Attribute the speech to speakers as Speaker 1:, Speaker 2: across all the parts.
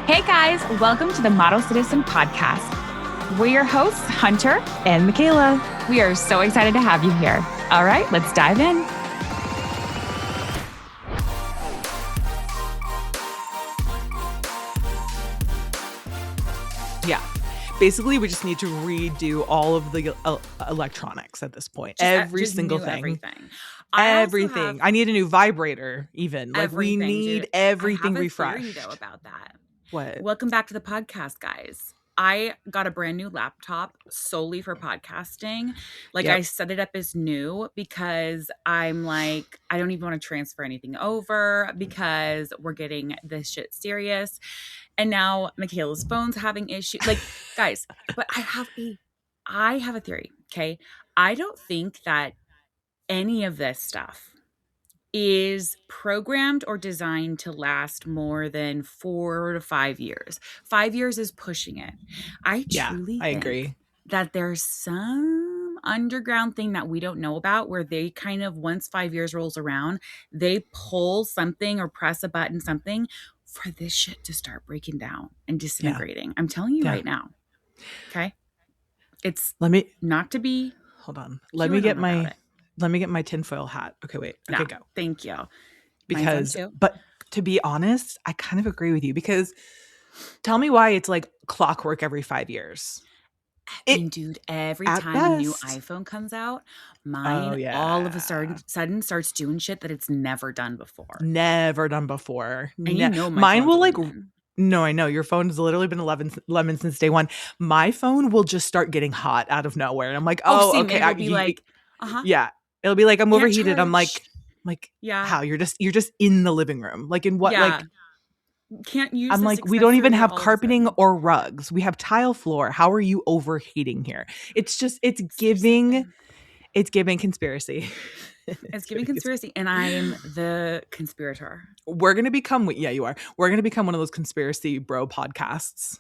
Speaker 1: Hey guys, welcome to the Model Citizen Podcast. We're your hosts, Hunter and Michaela. We are so excited to have you here. All right, let's dive in.
Speaker 2: Yeah. Basically, we just need to redo all of the electronics at this point. Every single thing.
Speaker 1: Everything.
Speaker 2: Everything. I need a new vibrator, even. Like, we need
Speaker 1: dude.
Speaker 2: everything
Speaker 1: I have
Speaker 2: refreshed.
Speaker 1: a theory, though, about that.
Speaker 2: What?
Speaker 1: Welcome back to the podcast, guys. I got a brand new laptop solely for podcasting. Like,
Speaker 2: Yep.
Speaker 1: I set it up as new because I'm like, I don't even want to transfer anything over because we're getting this shit serious. And now Michaela's phone's having issues. Like, guys, but I have a theory, okay? I don't think that any of this stuff is programmed or designed to last more than 4 to 5 years. 5 years is pushing it. I truly think
Speaker 2: agree
Speaker 1: that there's some underground thing that we don't know about where they kind of, once 5 years rolls around, they pull something or press a button, something for this shit to start breaking down and disintegrating. I'm telling you right now. Okay? It's not to be.
Speaker 2: Hold on. Let me get my tinfoil hat. Okay, wait. Okay, go.
Speaker 1: Thank you.
Speaker 2: But to be honest, I kind of agree with you because tell me why it's like clockwork every 5 years.
Speaker 1: Dude, every time a new iPhone comes out, mine all of a sudden starts doing shit that it's never done before.
Speaker 2: And
Speaker 1: mine will like.
Speaker 2: No, I know. Your phone has literally been lemon since day one. My phone will just start getting hot out of nowhere. And I'm like, okay.
Speaker 1: It'll be like,
Speaker 2: yeah. It'll be like, I'm overheated.
Speaker 1: Charge.
Speaker 2: I'm like,
Speaker 1: yeah.
Speaker 2: How? You're just in the living room. Like in what?
Speaker 1: Yeah. Like, can't use.
Speaker 2: I'm like, we don't even have carpeting or rugs. We have tile floor. How are you overheating here? It's giving conspiracy.
Speaker 1: It's giving conspiracy, and I am the conspirator.
Speaker 2: We're going to become, you are. We're going to become one of those conspiracy bro podcasts.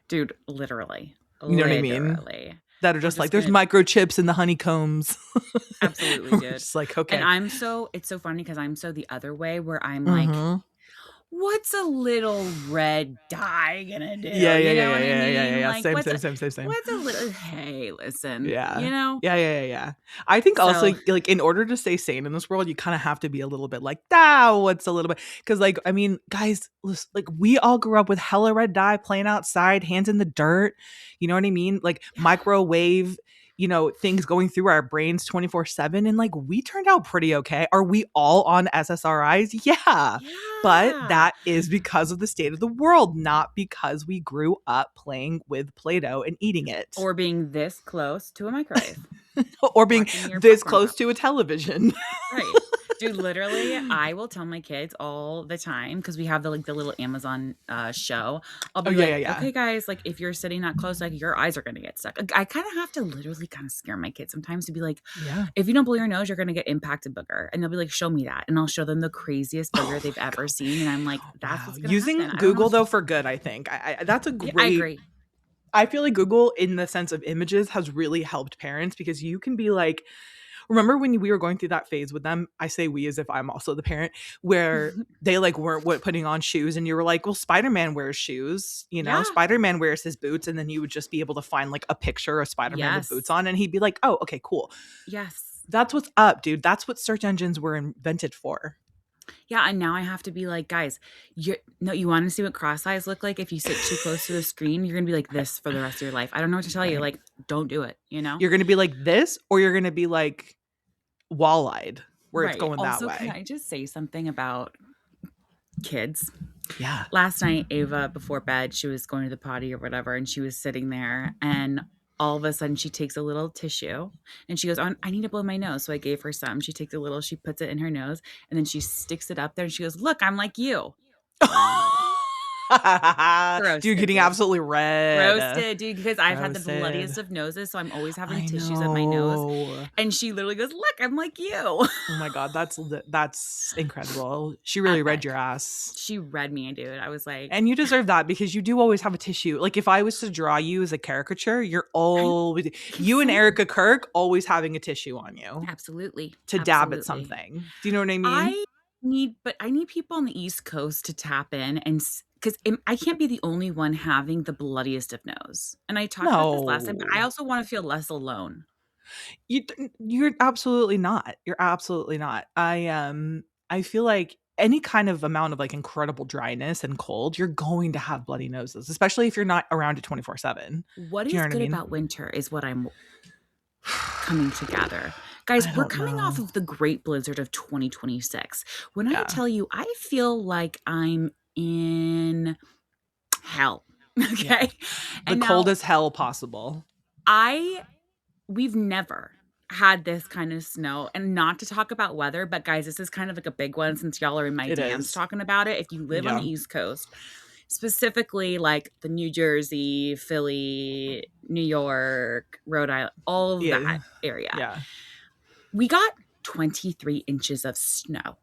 Speaker 1: Dude, literally.
Speaker 2: You know what I mean? That are just like, there's microchips in the honeycombs.
Speaker 1: Absolutely, dude.
Speaker 2: Just like, okay.
Speaker 1: And it's so funny because I'm so the other way where I'm like, what's a little red dye gonna do?
Speaker 2: Yeah.
Speaker 1: Like,
Speaker 2: same.
Speaker 1: What's a little, hey, listen.
Speaker 2: Yeah.
Speaker 1: You know?
Speaker 2: Yeah. I think also, like, in order to stay sane in this world, you kind of have to be a little bit like, what's a little bit? Because, like, I mean, guys, listen, like, we all grew up with hella red dye, playing outside, hands in the dirt. You know what I mean? Like, microwave, things going through our brains 24/7. And like, we turned out pretty okay. Are we all on SSRIs? Yeah. But that is because of the state of the world, not because we grew up playing with Play-Doh and eating it.
Speaker 1: Or being this close to a microwave.
Speaker 2: Or being this close to a television.
Speaker 1: Right. Dude, literally, I will tell my kids all the time because we have the little Amazon show. I'll be okay, guys, like, if you're sitting that close, like, your eyes are going to get stuck. I kind of have to literally kind of scare my kids sometimes to be like, if you don't blow your nose, you're going to get impacted booger. And they'll be like, show me that. And I'll show them the craziest booger they've ever seen. And I'm like, that's what's going to happen.
Speaker 2: Using Google, though, for good, I think. That's a great...
Speaker 1: I agree.
Speaker 2: I feel like Google, in the sense of images, has really helped parents because you can be like... Remember when we were going through that phase with them? I say we as if I'm also the parent, where they like weren't putting on shoes, and you were like, well, Spider-Man wears shoes, Spider-Man wears his boots, and then you would just be able to find like a picture of Spider-Man with boots on, and he'd be like, oh, okay, cool.
Speaker 1: Yes.
Speaker 2: That's what's up, dude. That's what search engines were invented for.
Speaker 1: Yeah, and now I have to be like, guys, you want to see what cross eyes look like if you sit too close to the screen? You're going to be like this for the rest of your life. I don't know what to tell you. Like, don't do it, You're
Speaker 2: going to be like this, or you're going to be like wall-eyed, where it's going that way.
Speaker 1: Can I just say something about kids?
Speaker 2: Yeah.
Speaker 1: Last night, Ava, before bed, she was going to the potty or whatever, and she was sitting there, and all of a sudden she takes a little tissue and she goes, oh, I need to blow my nose. So I gave her some. She takes she puts it in her nose, and then she sticks it up there and she goes, look, I'm like you.
Speaker 2: Roasted, dude, getting absolutely red.
Speaker 1: Roasted, dude, because I've had the bloodiest of noses, so I'm always having tissues at my nose. And she literally goes, look, I'm like you.
Speaker 2: Oh my God, that's incredible. She really read your ass.
Speaker 1: She read me, dude. I was like...
Speaker 2: And you deserve that because you do always have a tissue. Like, if I was to draw you as a caricature, you're always... You and Erica Kirk always having a tissue on you.
Speaker 1: Absolutely.
Speaker 2: To dab at something. Do you know what I mean?
Speaker 1: I need people on the East Coast to tap in and because I can't be the only one having the bloodiest of nose. And I talked about this last time, but I
Speaker 2: No.
Speaker 1: also want to feel less alone.
Speaker 2: You're absolutely not. You're absolutely not. I feel like any kind of amount of like incredible dryness and cold, you're going to have bloody noses, especially if you're not around it 24/7.
Speaker 1: What
Speaker 2: Do you
Speaker 1: is
Speaker 2: know what I
Speaker 1: good
Speaker 2: mean?
Speaker 1: about winter is what I'm coming to gather. Guys,
Speaker 2: I
Speaker 1: we're
Speaker 2: don't
Speaker 1: coming off
Speaker 2: know.
Speaker 1: of the great blizzard of 2026. When I
Speaker 2: Yeah.
Speaker 1: tell you, I feel like I'm in hell.
Speaker 2: Yeah.
Speaker 1: Okay.
Speaker 2: The
Speaker 1: And now
Speaker 2: coldest hell possible.
Speaker 1: I we've never had this kind of snow, and not to talk about weather, but guys, this is kind of like a big one since y'all are in my
Speaker 2: It
Speaker 1: DMs
Speaker 2: is.
Speaker 1: talking about it. If you live on the
Speaker 2: Yeah.
Speaker 1: East Coast, specifically like the New Jersey, Philly, New York, Rhode Island, all of that
Speaker 2: Yeah.
Speaker 1: area,
Speaker 2: Yeah.
Speaker 1: we got 23 inches of snow.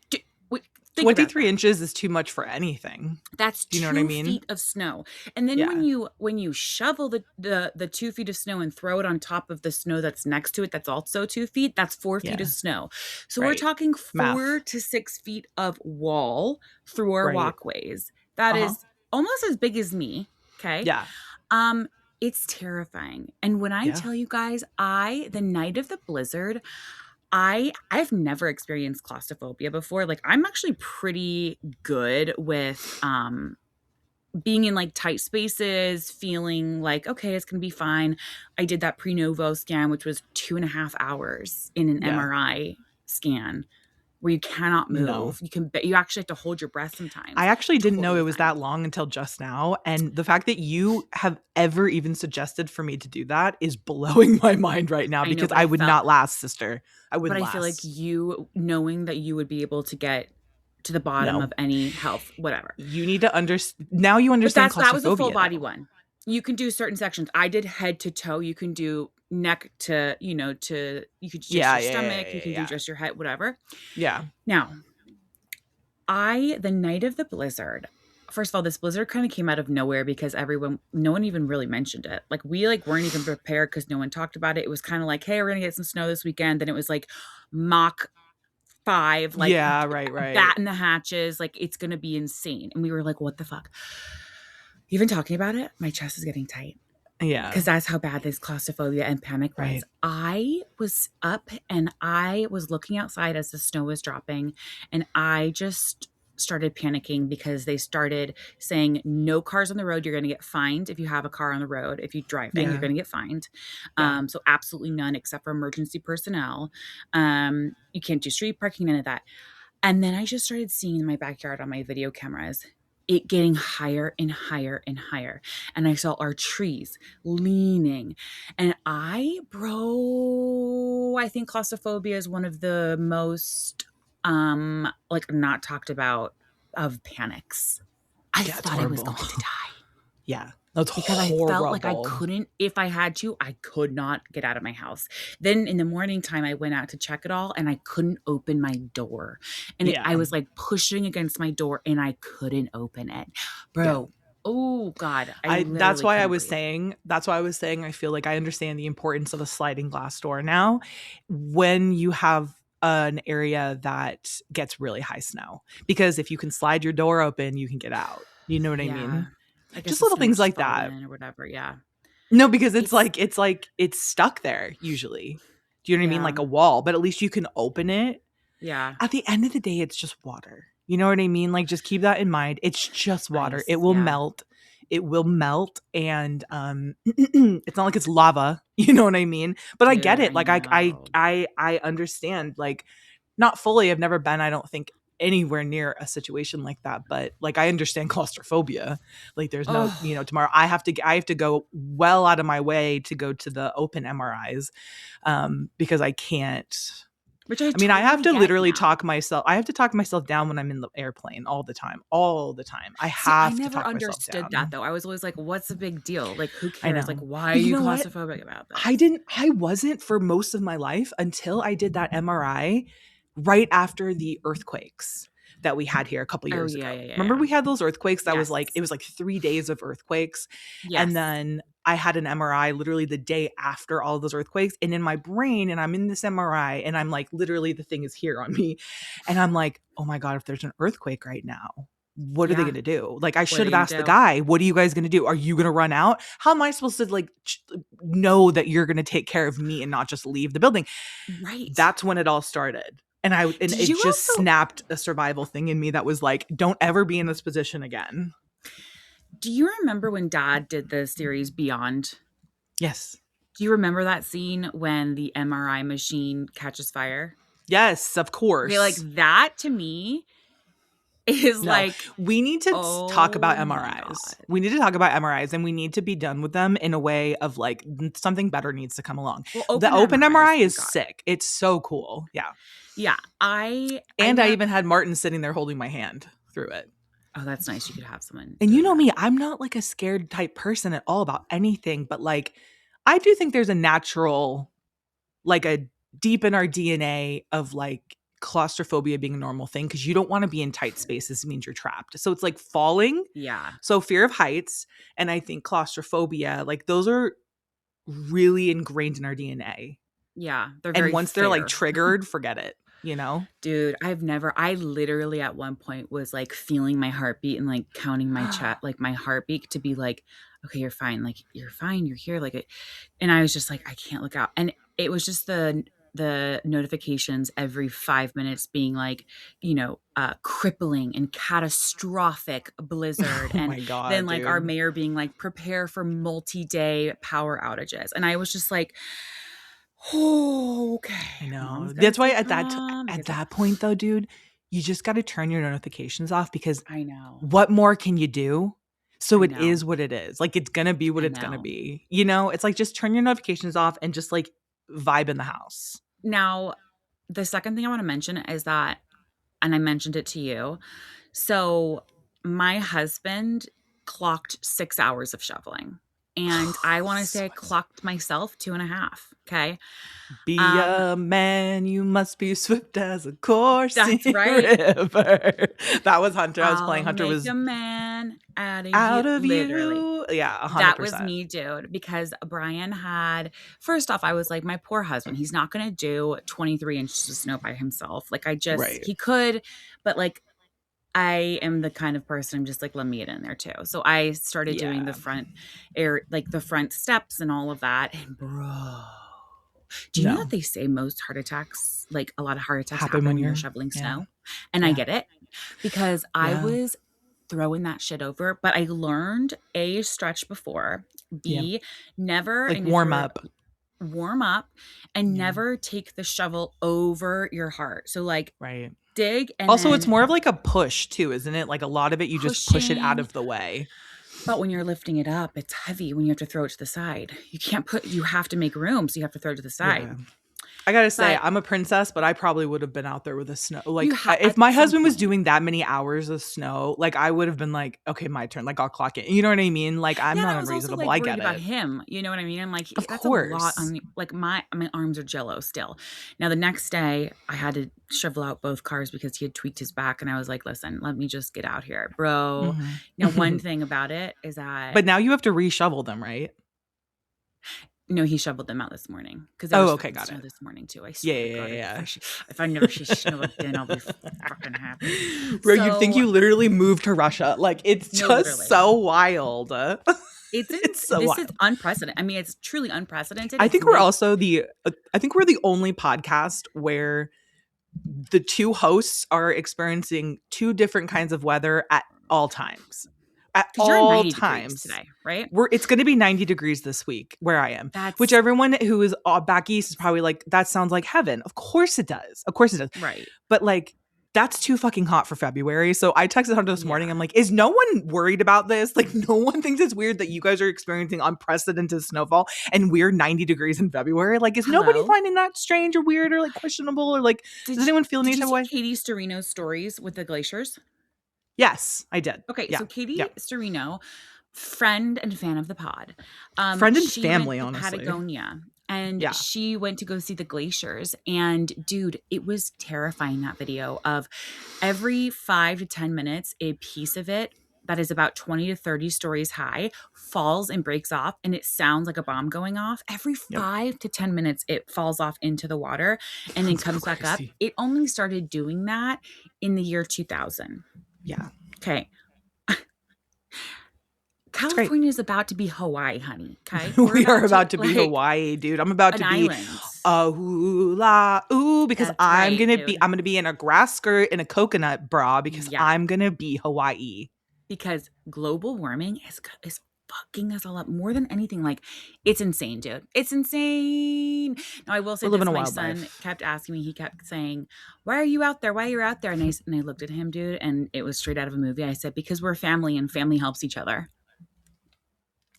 Speaker 1: Do, wait, think about
Speaker 2: 23
Speaker 1: that.
Speaker 2: inches is too much for anything.
Speaker 1: That's
Speaker 2: Do you know what I
Speaker 1: two
Speaker 2: mean?
Speaker 1: feet of snow. And then
Speaker 2: Yeah.
Speaker 1: when you shovel the 2 feet of snow and throw it on top of the snow that's next to it, that's also 2 feet, that's 4 feet of
Speaker 2: Yeah.
Speaker 1: snow. So we're
Speaker 2: Right.
Speaker 1: talking
Speaker 2: Math.
Speaker 1: 4 to 6 feet of wall through our
Speaker 2: Right.
Speaker 1: walkways. That
Speaker 2: Uh-huh.
Speaker 1: is almost as big as me. Okay.
Speaker 2: Yeah.
Speaker 1: Um, it's terrifying. And when I
Speaker 2: Yeah.
Speaker 1: tell you guys, the night of the blizzard, I've never experienced claustrophobia before. Like I'm actually pretty good with being in like tight spaces, feeling like okay, it's gonna be fine. I did that pre-novo scan, which was 2.5 hours in an
Speaker 2: Yeah.
Speaker 1: MRI scan where you cannot
Speaker 2: No.
Speaker 1: move. You actually have to hold your breath sometimes.
Speaker 2: I actually didn't know
Speaker 1: Totally
Speaker 2: it was
Speaker 1: fine.
Speaker 2: that long until just now, and the fact that you have ever even suggested for me to do that is blowing my mind right now
Speaker 1: I know,
Speaker 2: because I would not last, sister. I
Speaker 1: but
Speaker 2: wouldn't
Speaker 1: I feel like
Speaker 2: last.
Speaker 1: you knowing that you would be able to get to the bottom
Speaker 2: No.
Speaker 1: of any health, whatever.
Speaker 2: You need to understand now you
Speaker 1: But
Speaker 2: understand
Speaker 1: that was a full
Speaker 2: claustrophobia
Speaker 1: body
Speaker 2: though.
Speaker 1: one. You can do certain sections. I did head to toe. You can do neck to, you could just
Speaker 2: Yeah,
Speaker 1: your
Speaker 2: yeah, yeah,
Speaker 1: stomach. You
Speaker 2: yeah,
Speaker 1: can do
Speaker 2: yeah.
Speaker 1: just your head, whatever.
Speaker 2: Yeah.
Speaker 1: Now, the night of the blizzard, first of all, this blizzard kind of came out of nowhere because no one even really mentioned it. Like we weren't even prepared because no one talked about it. It was kind of like, hey, we're gonna get some snow this weekend. Then it was like Mach 5, like
Speaker 2: Yeah, right, right.
Speaker 1: batten the hatches, like it's gonna be insane. And we were like, what the fuck? Even talking about it, my chest is getting tight
Speaker 2: Yeah,
Speaker 1: because that's how bad this claustrophobia and panic was.
Speaker 2: right.
Speaker 1: I was up and I was looking outside as the snow was dropping, and I just started panicking because they started saying no cars on the road. You're going to get fined if you have a car on the road. If you drive and you're
Speaker 2: Yeah.
Speaker 1: going to get fined.
Speaker 2: Yeah.
Speaker 1: So absolutely none except for emergency personnel. You can't do street parking, none of that. And then I just started seeing in my backyard on my video cameras it getting higher and higher and higher. And I saw our trees leaning. And I think claustrophobia is one of the most like not talked about of panics. I
Speaker 2: Yeah, it's
Speaker 1: thought I was
Speaker 2: horrible.
Speaker 1: going to die
Speaker 2: Yeah. That's
Speaker 1: because I felt like I
Speaker 2: horrible.
Speaker 1: couldn't, if I had to, I could not get out of my house. Then in the morning time, I went out to check it all and I couldn't open my door. And I
Speaker 2: Yeah.
Speaker 1: was like pushing against my door and I couldn't open it.
Speaker 2: Yeah.
Speaker 1: Bro, oh God, I
Speaker 2: I that's
Speaker 1: literally
Speaker 2: why I
Speaker 1: couldn't
Speaker 2: was
Speaker 1: breathe.
Speaker 2: saying I feel like I understand the importance of a sliding glass door now when you have an area that gets really high snow. Because if you can slide your door open, you can get out. You know what I
Speaker 1: Yeah.
Speaker 2: mean?
Speaker 1: I guess
Speaker 2: Just
Speaker 1: the
Speaker 2: little
Speaker 1: snow
Speaker 2: things
Speaker 1: just
Speaker 2: like
Speaker 1: fell
Speaker 2: that.
Speaker 1: in or whatever. Yeah.
Speaker 2: No, because
Speaker 1: It's,
Speaker 2: it's stuck there usually. Do you know what I mean?
Speaker 1: yeah.
Speaker 2: Like a wall, but at least you can open it.
Speaker 1: Yeah.
Speaker 2: At the end of the day, it's just water. You know what I mean? Like just keep that in mind. It's just water. It
Speaker 1: Ice.
Speaker 2: will
Speaker 1: Yeah.
Speaker 2: melt. It will melt and it's not like it's lava. You know what I mean? But I get
Speaker 1: Dude,
Speaker 2: it.
Speaker 1: I
Speaker 2: Like
Speaker 1: know.
Speaker 2: I understand. Like not fully. I've never been, I don't think, anywhere near a situation like that, but like I understand claustrophobia. Like there's no,
Speaker 1: Oh,
Speaker 2: tomorrow I have to go well out of my way to go to the open MRIs because I can't.
Speaker 1: which I
Speaker 2: I mean, I have
Speaker 1: totally
Speaker 2: to
Speaker 1: get
Speaker 2: literally
Speaker 1: now.
Speaker 2: talk myself. I have to talk myself down when I'm in the airplane all the time. All the time. I
Speaker 1: See, I
Speaker 2: have to
Speaker 1: never
Speaker 2: talk myself
Speaker 1: understood that
Speaker 2: down.
Speaker 1: though. I was always like, what's the big deal? Like, who
Speaker 2: I
Speaker 1: cares? Like,
Speaker 2: know.
Speaker 1: why are
Speaker 2: But you
Speaker 1: you
Speaker 2: know what?
Speaker 1: claustrophobic about this?
Speaker 2: I wasn't for most of my life until I did that MRI right after the earthquakes that we had here a couple
Speaker 1: Oh,
Speaker 2: years
Speaker 1: yeah,
Speaker 2: ago.
Speaker 1: yeah, yeah,
Speaker 2: Remember
Speaker 1: yeah.
Speaker 2: we had those earthquakes that was like
Speaker 1: Yes.
Speaker 2: it was like 3 days of earthquakes and
Speaker 1: Yes.
Speaker 2: then I had an MRI literally the day after all of those earthquakes and in my brain and I'm in this MRI and I'm like literally the thing is here on me and I'm like, "Oh my god, if there's an earthquake right now, what are they
Speaker 1: Yeah.
Speaker 2: going to do? Like, I
Speaker 1: What are
Speaker 2: should
Speaker 1: they
Speaker 2: have
Speaker 1: gonna
Speaker 2: asked the
Speaker 1: do?
Speaker 2: guy, what are you guys going to do? Are you going to run out? How am I supposed to like know that you're going to take care of me and not just leave the building?
Speaker 1: Right.
Speaker 2: That's when it all started. And
Speaker 1: Did
Speaker 2: it
Speaker 1: you
Speaker 2: just
Speaker 1: also
Speaker 2: snapped a survival thing in me that was like, don't ever be in this position again.
Speaker 1: do you remember when Dad did the series Beyond?
Speaker 2: Yes.
Speaker 1: Do you remember that scene when the MRI machine catches fire?
Speaker 2: Yes, of
Speaker 1: Okay, like
Speaker 2: course.
Speaker 1: that to me is
Speaker 2: No,
Speaker 1: like,
Speaker 2: we need to talk about
Speaker 1: oh my
Speaker 2: MRIs.
Speaker 1: God.
Speaker 2: We need to talk about MRIs and we need to be done with them in a way of like something better needs to come along.
Speaker 1: Well,
Speaker 2: The
Speaker 1: open
Speaker 2: open
Speaker 1: MRIs,
Speaker 2: MRI
Speaker 1: thank
Speaker 2: is
Speaker 1: God.
Speaker 2: sick. It's so cool. Yeah.
Speaker 1: Yeah. I
Speaker 2: And I
Speaker 1: never
Speaker 2: even had Martin sitting there holding my hand through it.
Speaker 1: oh, that's nice. You could have someone
Speaker 2: And you
Speaker 1: doing
Speaker 2: know
Speaker 1: that.
Speaker 2: me, I'm not like a scared type person at all about anything, but like I do think there's a natural, like a deep in our DNA of like claustrophobia being a normal thing because you don't want to be in tight spaces. It means you're trapped. So it's like falling.
Speaker 1: Yeah.
Speaker 2: So fear of heights. And I think claustrophobia, like those are really ingrained in our DNA.
Speaker 1: Yeah. They're
Speaker 2: And
Speaker 1: very
Speaker 2: once they're like
Speaker 1: fair.
Speaker 2: triggered, forget it, you know?
Speaker 1: Dude, I literally at one point was like feeling my heartbeat and like counting my chest, like my heartbeat to be like, okay, you're fine. Like, you're fine. You're here. Like, and I was just like, I can't look out. And it was just the notifications every 5 minutes being like, crippling and catastrophic blizzard.
Speaker 2: Oh
Speaker 1: And
Speaker 2: my
Speaker 1: then
Speaker 2: God,
Speaker 1: like our
Speaker 2: dude.
Speaker 1: mayor being like, prepare for multi-day power outages. And I was just like, oh,
Speaker 2: I
Speaker 1: okay.
Speaker 2: know.
Speaker 1: Mom's gotta
Speaker 2: That's why
Speaker 1: stay
Speaker 2: at
Speaker 1: calm.
Speaker 2: at that point though, dude, you just got to turn your notifications off because
Speaker 1: I know.
Speaker 2: what more can you do? So
Speaker 1: I
Speaker 2: it
Speaker 1: know.
Speaker 2: is what it is. Like it's gonna be what
Speaker 1: I
Speaker 2: it's gonna
Speaker 1: know.
Speaker 2: be. You know, it's like just turn your notifications off and just like vibe in the house.
Speaker 1: Now, the second thing I want to mention is that, and I mentioned it to you. So, my husband clocked 6 hours of shoveling. And I want to say I
Speaker 2: So
Speaker 1: clocked myself 2.5. Okay.
Speaker 2: be
Speaker 1: Um,
Speaker 2: a man, you must be swift as a coursing
Speaker 1: that's right.
Speaker 2: river. That was Hunter. I was
Speaker 1: I'll
Speaker 2: playing Hunter
Speaker 1: make
Speaker 2: was
Speaker 1: a man out of you.
Speaker 2: out of
Speaker 1: Literally.
Speaker 2: you. Yeah,
Speaker 1: That was
Speaker 2: 100%.
Speaker 1: me, dude, because Brian had, first off, I was like, my poor husband, he's not going to do 23 inches of snow by himself. Like,
Speaker 2: Right.
Speaker 1: he could, but like, I am the kind of person I'm just like, let me get in there too. So I started doing the
Speaker 2: Yeah.
Speaker 1: front like the front steps and all of that. And bro, do you know that
Speaker 2: No.
Speaker 1: they say most heart attacks, like a lot of heart attacks
Speaker 2: Happen
Speaker 1: happen
Speaker 2: when
Speaker 1: when you're
Speaker 2: you're
Speaker 1: shoveling
Speaker 2: yeah.
Speaker 1: snow? And I
Speaker 2: Yeah.
Speaker 1: get it because I
Speaker 2: Yeah.
Speaker 1: was throwing that shit over, but I learned A, stretch before,
Speaker 2: Yeah.
Speaker 1: B, never,
Speaker 2: Like
Speaker 1: and if
Speaker 2: warm
Speaker 1: you're
Speaker 2: up.
Speaker 1: warm up and
Speaker 2: Yeah.
Speaker 1: never take the shovel over your heart. So like
Speaker 2: Right.
Speaker 1: dig and
Speaker 2: Also, it's
Speaker 1: then
Speaker 2: more of like a push too, isn't it? Like a lot of it, you just push it out
Speaker 1: pushing.
Speaker 2: of the way.
Speaker 1: But when you're lifting it up, it's heavy when you have to throw it to the side. You have to make room, so you have to throw it to the
Speaker 2: Yeah.
Speaker 1: side.
Speaker 2: I gotta say,
Speaker 1: But
Speaker 2: I'm a princess, but I probably would have been out there with the snow.
Speaker 1: you
Speaker 2: Like,
Speaker 1: have
Speaker 2: if
Speaker 1: at
Speaker 2: my
Speaker 1: some
Speaker 2: husband was
Speaker 1: point.
Speaker 2: doing that many hours of snow, like I would have been like, okay, my turn. Like I'll clock it. You know what I mean? Like I'm
Speaker 1: Yeah, and
Speaker 2: not
Speaker 1: I was also
Speaker 2: unreasonable.
Speaker 1: like
Speaker 2: I
Speaker 1: worried
Speaker 2: get
Speaker 1: about
Speaker 2: it.
Speaker 1: him. You know what I mean? I'm like,
Speaker 2: Of
Speaker 1: that's a lot
Speaker 2: course.
Speaker 1: on me. Like my arms are jello still. Now the next day I had to shovel out both cars because he had tweaked his back, and I was like, listen, let me just get out here, bro. Now one
Speaker 2: Mhm.
Speaker 1: thing about it is that
Speaker 2: But now you have to reshovel them, right?
Speaker 1: no, he shoveled them out this morning because there
Speaker 2: Oh,
Speaker 1: was
Speaker 2: okay,
Speaker 1: fucking
Speaker 2: got
Speaker 1: snow
Speaker 2: it.
Speaker 1: this morning too. I
Speaker 2: Yeah,
Speaker 1: swear to
Speaker 2: yeah,
Speaker 1: God,
Speaker 2: yeah,
Speaker 1: if I never see snow again, I'll be fucking happy.
Speaker 2: yeah. Bro, you'd think
Speaker 1: So
Speaker 2: you literally moved to Russia. Like it's
Speaker 1: no,
Speaker 2: just
Speaker 1: literally,
Speaker 2: so wild. It's so
Speaker 1: this is
Speaker 2: wild.
Speaker 1: unprecedented. I mean, it's truly unprecedented.
Speaker 2: I
Speaker 1: It's
Speaker 2: think we're
Speaker 1: late
Speaker 2: also I think we're the only podcast where the two hosts are experiencing two different kinds of weather at all times. At
Speaker 1: because you're in
Speaker 2: all
Speaker 1: 90 degrees
Speaker 2: times.
Speaker 1: today, right?
Speaker 2: It's going to be 90 degrees this week where I am, which
Speaker 1: That's
Speaker 2: everyone who is back east is probably like, that sounds like heaven. Of course it does. Of course it does.
Speaker 1: right.
Speaker 2: But like, that's too fucking hot for February. So I texted Hunter this morning.
Speaker 1: Yeah.
Speaker 2: I'm like, is no one worried about this? Like, no one thinks it's weird that you guys are experiencing unprecedented snowfall and we're 90 degrees in February. Like, is nobody
Speaker 1: Hello.
Speaker 2: finding that strange or weird or like questionable or like, does anyone feel any
Speaker 1: Did
Speaker 2: type
Speaker 1: you
Speaker 2: of
Speaker 1: see
Speaker 2: way?
Speaker 1: Katie Storino's stories with the glaciers?
Speaker 2: Yes, I did.
Speaker 1: Okay,
Speaker 2: Yeah.
Speaker 1: so Katie
Speaker 2: Yeah.
Speaker 1: Storino, friend and fan of the pod,
Speaker 2: Friend and
Speaker 1: she went
Speaker 2: family,
Speaker 1: to
Speaker 2: honestly.
Speaker 1: Patagonia and
Speaker 2: Yeah.
Speaker 1: she went to go see the glaciers. And dude, it was terrifying, that video of every 5 to 10 minutes, a piece of it that is about 20 to 30 stories high falls and breaks off, and it sounds like a bomb going off. Every
Speaker 2: Yep.
Speaker 1: 5 to 10 minutes, it falls off into the water and then
Speaker 2: That's so
Speaker 1: comes back up.
Speaker 2: crazy.
Speaker 1: It only started doing that in the year 2000.
Speaker 2: Yeah.
Speaker 1: Okay.
Speaker 2: It's great.
Speaker 1: California is about to be Hawaii, honey. Okay. We're
Speaker 2: We are
Speaker 1: about to
Speaker 2: about to be
Speaker 1: like
Speaker 2: Hawaii, dude. I'm about
Speaker 1: an
Speaker 2: to be
Speaker 1: island.
Speaker 2: a hula ooh because
Speaker 1: That's right, dude.
Speaker 2: I'm gonna be in a grass skirt and a coconut bra because
Speaker 1: Yeah.
Speaker 2: I'm gonna be Hawaii.
Speaker 1: Because global warming is fucking us all up more than anything. Like, it's insane, dude. It's insane. Now, I will say
Speaker 2: We're living
Speaker 1: this:
Speaker 2: a
Speaker 1: my
Speaker 2: wild
Speaker 1: son
Speaker 2: life.
Speaker 1: kept asking me. He kept saying, "Why are you out there? Why are you out there?" And I looked at him, dude, and it was straight out of a movie. I said, "Because we're family, and family helps each other."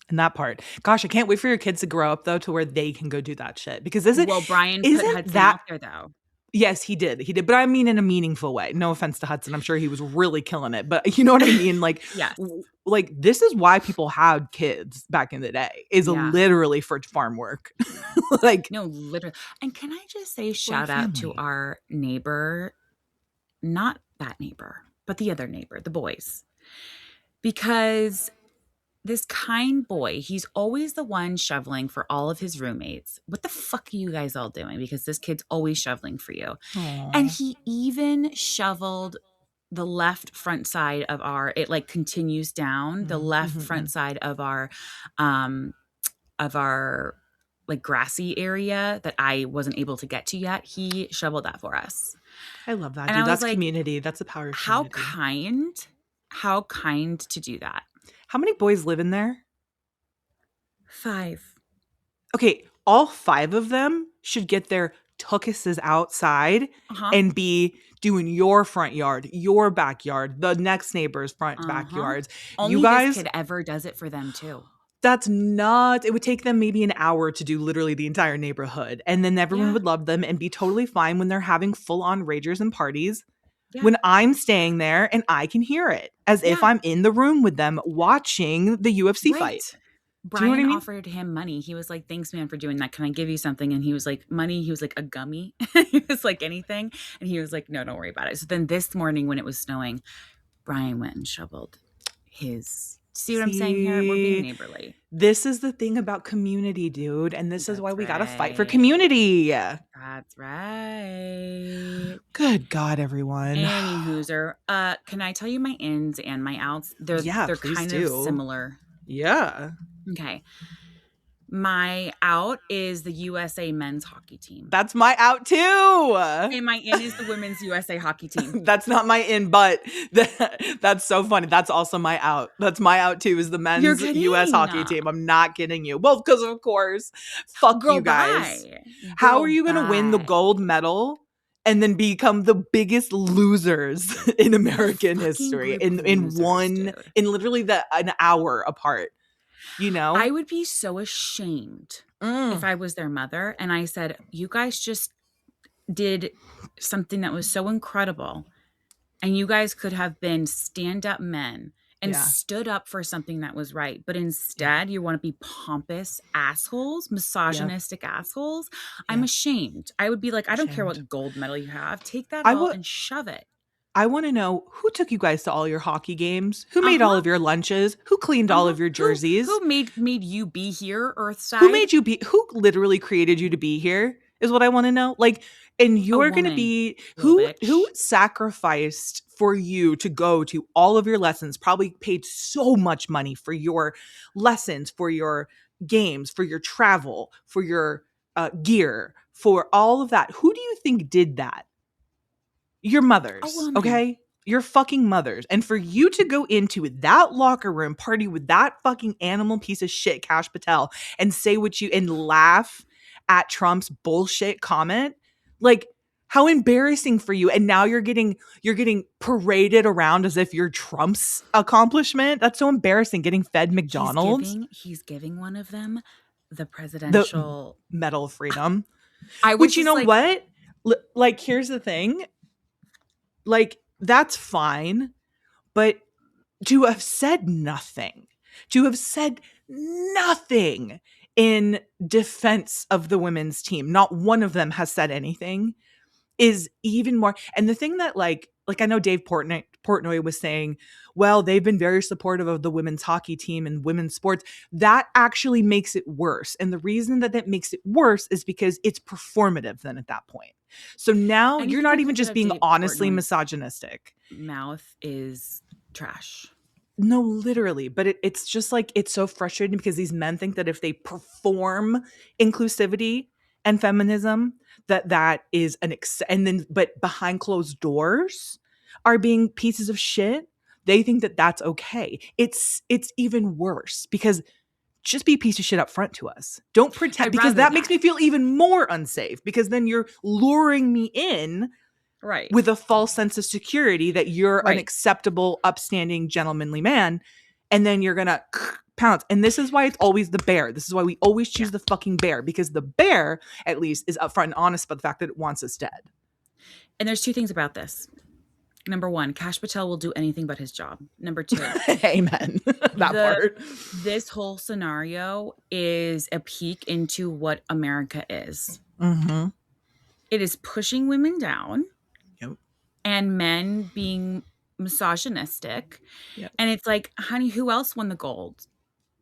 Speaker 2: And that part. Gosh, I can't wait for your kids to grow up though to where they can go do that shit. Because
Speaker 1: Well, Brian put
Speaker 2: isn't
Speaker 1: Hudson
Speaker 2: that
Speaker 1: out there, though.
Speaker 2: yes, he did. He did. But I mean in a meaningful way. No offense to Hudson. I'm sure he was really killing it. But you know what I mean? Like
Speaker 1: Yes.
Speaker 2: like this is why people had kids back in the day. Is
Speaker 1: Yeah.
Speaker 2: literally for farm work. Like
Speaker 1: No, literally. And can I just say,
Speaker 2: for
Speaker 1: shout out to
Speaker 2: family.
Speaker 1: our neighbor, not that neighbor, but the other neighbor, the boys, because this kind boy, he's always the one shoveling for all of his roommates. What the fuck are you guys all doing? Because this kid's always shoveling for you. And
Speaker 2: Aw.
Speaker 1: he even shoveled the left front side of our, it like continues down the
Speaker 2: Mm,
Speaker 1: left
Speaker 2: mhm,
Speaker 1: front
Speaker 2: mhm.
Speaker 1: side um, of our like grassy area that I wasn't able to get to yet. He shoveled that for us.
Speaker 2: I love that,
Speaker 1: And I
Speaker 2: dude.
Speaker 1: was
Speaker 2: That's
Speaker 1: like,
Speaker 2: community. That's the power of
Speaker 1: how
Speaker 2: community.
Speaker 1: kind, how kind to do that.
Speaker 2: How many boys live in there?
Speaker 1: 5.
Speaker 2: Okay, all 5 of them should get their tuckuses outside
Speaker 1: Uh-huh.
Speaker 2: and be doing your front yard, your backyard, the next neighbor's front
Speaker 1: Uh-huh.
Speaker 2: backyards. You
Speaker 1: Only this
Speaker 2: guys,
Speaker 1: kid ever does it for them too.
Speaker 2: that's not it would take them maybe an hour to do literally the entire neighborhood, and then everyone
Speaker 1: Yeah.
Speaker 2: would love them and be totally fine when they're having full-on ragers and parties.
Speaker 1: Yeah.
Speaker 2: When I'm staying there and I can hear it as if
Speaker 1: Yeah.
Speaker 2: I'm in the room with them watching the UFC fight.
Speaker 1: Right.
Speaker 2: Do you know what
Speaker 1: Brian
Speaker 2: I mean?
Speaker 1: offered him money. He was like, "Thanks, man, for doing that. Can I give you something?" And he was like, "Money." He was like, "A gummy." He was like, "Anything." And he was like, "No, don't worry about it." So then this morning when it was snowing, Brian went and shoveled his. See what I'm saying here? We're being
Speaker 2: See,
Speaker 1: neighborly.
Speaker 2: this is the thing about community, dude. And this is why
Speaker 1: That's
Speaker 2: we got to fight for
Speaker 1: right.
Speaker 2: community.
Speaker 1: That's right.
Speaker 2: Good God, everyone.
Speaker 1: Any hooser. Can I tell you my ins and my outs?
Speaker 2: Yeah,
Speaker 1: They're
Speaker 2: please
Speaker 1: kind of
Speaker 2: do.
Speaker 1: similar.
Speaker 2: Yeah.
Speaker 1: Okay. My out is the USA men's hockey team.
Speaker 2: That's my out too.
Speaker 1: And my in is the women's USA hockey team.
Speaker 2: That's not my in, but that's so funny. That's also my out. That's my out too, is the
Speaker 1: You're
Speaker 2: men's US
Speaker 1: kidding.
Speaker 2: hockey team. I'm not kidding you. Well, because of course, fuck
Speaker 1: Girl,
Speaker 2: you guys.
Speaker 1: bye.
Speaker 2: How are
Speaker 1: Girl,
Speaker 2: you going to win the
Speaker 1: bye.
Speaker 2: gold medal and then become the biggest losers in
Speaker 1: The
Speaker 2: American
Speaker 1: fucking
Speaker 2: history
Speaker 1: group of
Speaker 2: in
Speaker 1: losers,
Speaker 2: one
Speaker 1: dude.
Speaker 2: in literally an hour apart, you know?
Speaker 1: I would be so ashamed if
Speaker 2: Mm,
Speaker 1: I was their mother and I said, "You guys just did something that was so incredible. And you guys could have been stand-up men and
Speaker 2: yeah.
Speaker 1: stood up for something that was right. But
Speaker 2: Yeah.
Speaker 1: instead, you want to be pompous assholes,
Speaker 2: Yep.
Speaker 1: misogynistic assholes. I'm
Speaker 2: Yep.
Speaker 1: ashamed. I would be like, I don't care
Speaker 2: Shamed.
Speaker 1: what gold medal you have. Take that
Speaker 2: I
Speaker 1: all
Speaker 2: would
Speaker 1: and shove it.
Speaker 2: I want to know who took you guys to all your hockey games? Who made all
Speaker 1: Uh-huh.
Speaker 2: of your lunches? Who cleaned all
Speaker 1: Uh-huh.
Speaker 2: of your
Speaker 1: Who
Speaker 2: jerseys?
Speaker 1: who made you be here,
Speaker 2: Who
Speaker 1: Earthside?
Speaker 2: made you be who literally created you to be here is what I want to know. Like, and
Speaker 1: A
Speaker 2: you're going to
Speaker 1: woman,
Speaker 2: be
Speaker 1: little
Speaker 2: who
Speaker 1: bitch.
Speaker 2: sacrificed for you to go to all of your lessons, probably paid so much money for your lessons, for your games, for your travel, for your gear, for all of that. Who do you think did that? Your
Speaker 1: A
Speaker 2: mothers,
Speaker 1: woman.
Speaker 2: okay? Your fucking mothers. And for you to go into that locker room party with that fucking animal piece of shit, Cash Patel, and say what you and laugh at Trump's bullshit comment, like how embarrassing for you. And now you're getting paraded around as if you're Trump's accomplishment. That's so embarrassing, getting fed McDonald's,
Speaker 1: He's giving one of them the
Speaker 2: the
Speaker 1: presidential.
Speaker 2: Medal of Freedom.
Speaker 1: I was
Speaker 2: Which, you
Speaker 1: just
Speaker 2: know
Speaker 1: like,
Speaker 2: what? Like, here's the thing. Like, that's fine. But to have said nothing, to have said nothing in defense of the women's team, not one of them has said anything, is even more. And the thing that I know Dave Portnoy was saying, well, they've been very supportive of the women's hockey team and women's sports. That actually makes it worse. And the reason that makes it worse is because it's performative then at that point. So now you're
Speaker 1: anything
Speaker 2: not
Speaker 1: that
Speaker 2: even
Speaker 1: comes out
Speaker 2: just
Speaker 1: of
Speaker 2: being
Speaker 1: Dave
Speaker 2: honestly
Speaker 1: Portnoy's
Speaker 2: misogynistic.
Speaker 1: mouth is trash.
Speaker 2: No, literally. But it's just like, it's so frustrating because these men think that if they perform inclusivity and feminism, that is and then, but behind closed doors are being pieces of shit. They think that that's okay. It's even worse because just be a piece of shit up front to us. Don't pretend,
Speaker 1: I'd
Speaker 2: because
Speaker 1: rather
Speaker 2: that makes
Speaker 1: that.
Speaker 2: me feel even more unsafe because then you're luring me in
Speaker 1: Right.
Speaker 2: with a false sense of security that you're an
Speaker 1: Right.
Speaker 2: acceptable, upstanding, gentlemanly man. And then you're going to pounce. And this is why it's always the bear. This is why we always choose
Speaker 1: Yeah.
Speaker 2: the fucking bear, because the bear, at least, is upfront and honest about the fact that it wants us dead.
Speaker 1: And there's two things about this. Number one, Kash Patel will do anything but his job. Number two,
Speaker 2: Amen. That part.
Speaker 1: This whole scenario is a peek into what America is.
Speaker 2: Mm-hmm.
Speaker 1: It is pushing women down.
Speaker 2: Yep.
Speaker 1: And men being misogynistic.
Speaker 2: Yep.
Speaker 1: And it's like, honey, who else won the gold?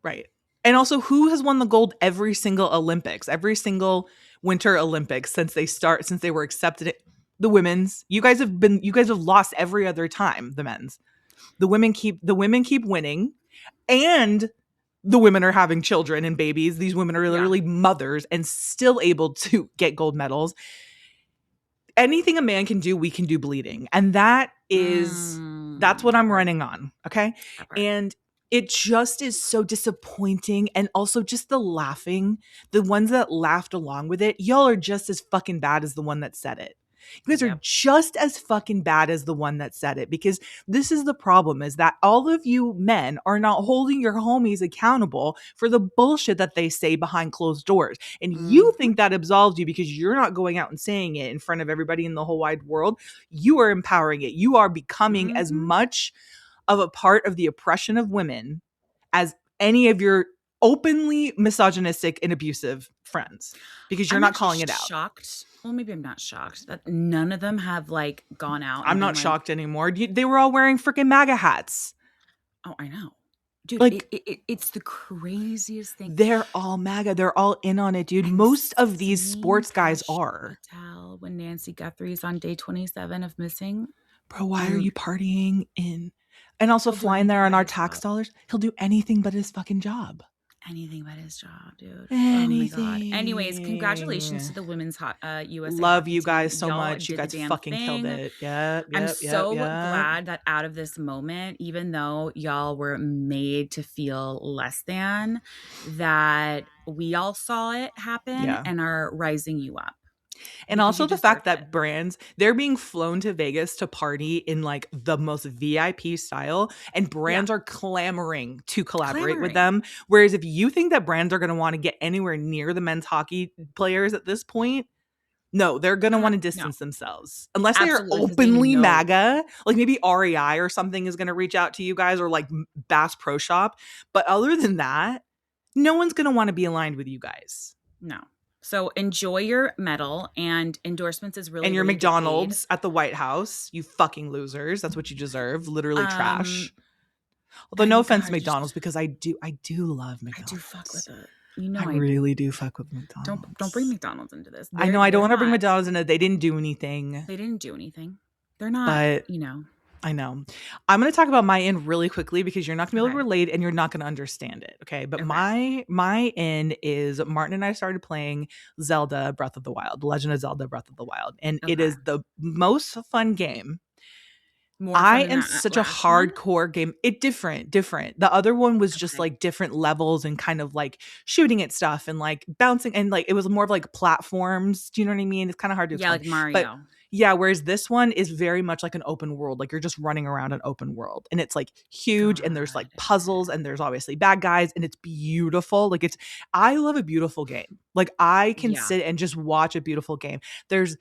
Speaker 2: Right. And also, who has won the gold every single Olympics, every single Winter Olympics since they were accepted? The women's. You guys have lost every other time. The men's. The women keep winning, and the women are having children and babies. These women are literally mothers and still able to get gold medals. Anything a man can do, we can do bleeding. And that's what I'm running on. Okay. And it just is so disappointing. And also just the laughing, the ones that laughed along with it, y'all are just as fucking bad as the one that said it. You guys are just as fucking bad as the one that said it, because this is the problem, is that all of you men are not holding your homies accountable for the bullshit that they say behind closed doors. And you think that absolves you because you're not going out and saying it in front of everybody in the whole wide world. You are empowering it. You are becoming as much of a part of the oppression of women as any of your openly misogynistic and abusive friends, because you're not calling it out.
Speaker 1: Shocked. Well, maybe I'm not shocked that none of them have like gone out.
Speaker 2: I'm not shocked anymore. They were all wearing freaking MAGA hats.
Speaker 1: Oh, I know. Dude,
Speaker 2: like,
Speaker 1: it's the craziest thing.
Speaker 2: They're all MAGA. They're all in on it, dude. Most of these sports guys are.
Speaker 1: Patel, when Nancy Guthrie's on day 27 of missing.
Speaker 2: Bro, why are you partying in? And also flying there on our tax dollars? He'll do anything but his fucking job.
Speaker 1: Anything but his job, dude.
Speaker 2: Anything.
Speaker 1: Oh my God. Anyways, congratulations to the women's USA.
Speaker 2: Love you guys so much. You guys fucking killed it.
Speaker 1: I'm so glad that out of this moment, even though y'all were made to feel less than, that we all saw it happen and are rising you up.
Speaker 2: And also the fact that brands, they're being flown to Vegas to party in like the most VIP style, and brands are clamoring to collaborate with them. Whereas if you think that brands are going to want to get anywhere near the men's hockey players at this point, no, they're going to want to distance themselves. Unless they are openly MAGA, like maybe REI or something is going to reach out to you guys, or like Bass Pro Shop. But other than that, no one's going to want to be aligned with you guys.
Speaker 1: No. So enjoy your medal, and endorsements is really,
Speaker 2: and your
Speaker 1: really
Speaker 2: McDonald's at the White House, you fucking losers. That's what you deserve. Literally trash. Although no offense to McDonald's, because I do love McDonald's.
Speaker 1: I do fuck with it. You know,
Speaker 2: I really do fuck with McDonald's.
Speaker 1: Don't bring McDonald's into this.
Speaker 2: I know I don't want to bring McDonald's into it. They didn't do anything.
Speaker 1: They're not,
Speaker 2: but,
Speaker 1: you know.
Speaker 2: I know. I'm going to talk about my end really quickly because you're not going to be able to relate and you're not going to understand it. Okay. But my end is Martin and I started playing Zelda Breath of the Wild, The Legend of Zelda Breath of the Wild. And it is the most fun game. I am such a hardcore game. Different. The other one was just like different levels and kind of like shooting at stuff and like bouncing, and like it was more of like platforms. Do you know what I mean? It's kind of hard to explain.
Speaker 1: Yeah, like Mario.
Speaker 2: But yeah, whereas this one is very much like an open world. Like you're just running around an open world, and it's like huge, and there's like puzzles, and there's obviously bad guys, and it's beautiful. Like I love a beautiful game. Like I can sit and just watch a beautiful game. There's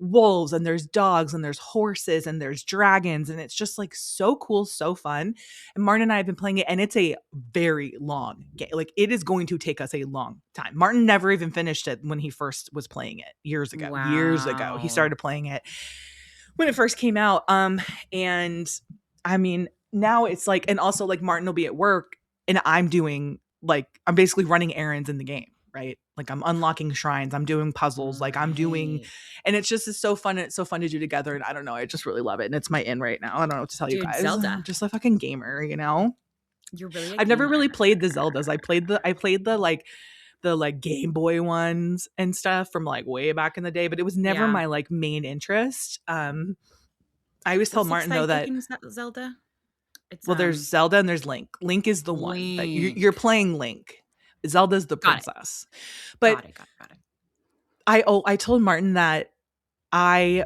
Speaker 2: wolves, and there's dogs, and there's horses, and there's dragons, and it's just like so cool, so fun. And Martin and I have been playing it, and it's a very long game. Like it is going to take us a long time. Martin never even finished it when he first was playing it years ago.
Speaker 1: Wow.
Speaker 2: Years ago, he started playing it when it first came out. And I mean, now it's like, and also like Martin will be at work, and I'm basically running errands in the game, right? Like I'm unlocking shrines, I'm doing puzzles, like I'm doing,
Speaker 1: Right.
Speaker 2: and it's so fun. It's so fun to do together. And I don't know, I just really love it. And it's my in right now. I don't know what to tell you
Speaker 1: Dude,
Speaker 2: guys. I'm
Speaker 1: Zelda.
Speaker 2: just a fucking gamer, you know?
Speaker 1: You're really a
Speaker 2: I've never
Speaker 1: gamer.
Speaker 2: really played the Zeldas. I played the like Game Boy ones and stuff from like way back in the day, but it was never
Speaker 1: Yeah.
Speaker 2: my like main interest. I always tell
Speaker 1: What's the
Speaker 2: Martin though
Speaker 1: side
Speaker 2: that,
Speaker 1: looking Zelda? It's
Speaker 2: well, there's Zelda and there's Link. Link is the one that you're
Speaker 1: Link.
Speaker 2: playing Link. Zelda's the
Speaker 1: Got it.
Speaker 2: princess.
Speaker 1: Got
Speaker 2: But
Speaker 1: it. Got it. Got it.
Speaker 2: I told Martin that my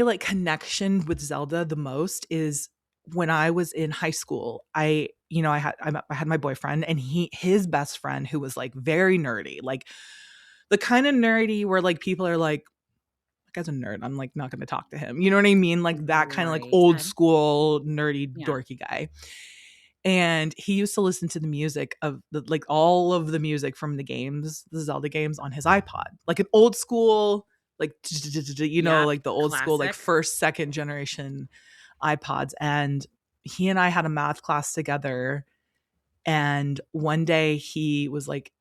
Speaker 2: like connection with Zelda the most is when I was in high school. I had my boyfriend, and his best friend, who was like very nerdy, like the kind of nerdy where like people are like, that guy's a nerd, I'm like not going to talk to him, you know what I mean, like that kind of like
Speaker 1: Right.
Speaker 2: old school nerdy
Speaker 1: Yeah.
Speaker 2: dorky guy. And he used to listen to the music of the like all of the music from the games, the Zelda games, on his iPod, like an old school, like
Speaker 1: Yep.
Speaker 2: like the old school, like
Speaker 1: Classic.
Speaker 2: first, second generation iPods. And he and I had a math class together. And one day he was like,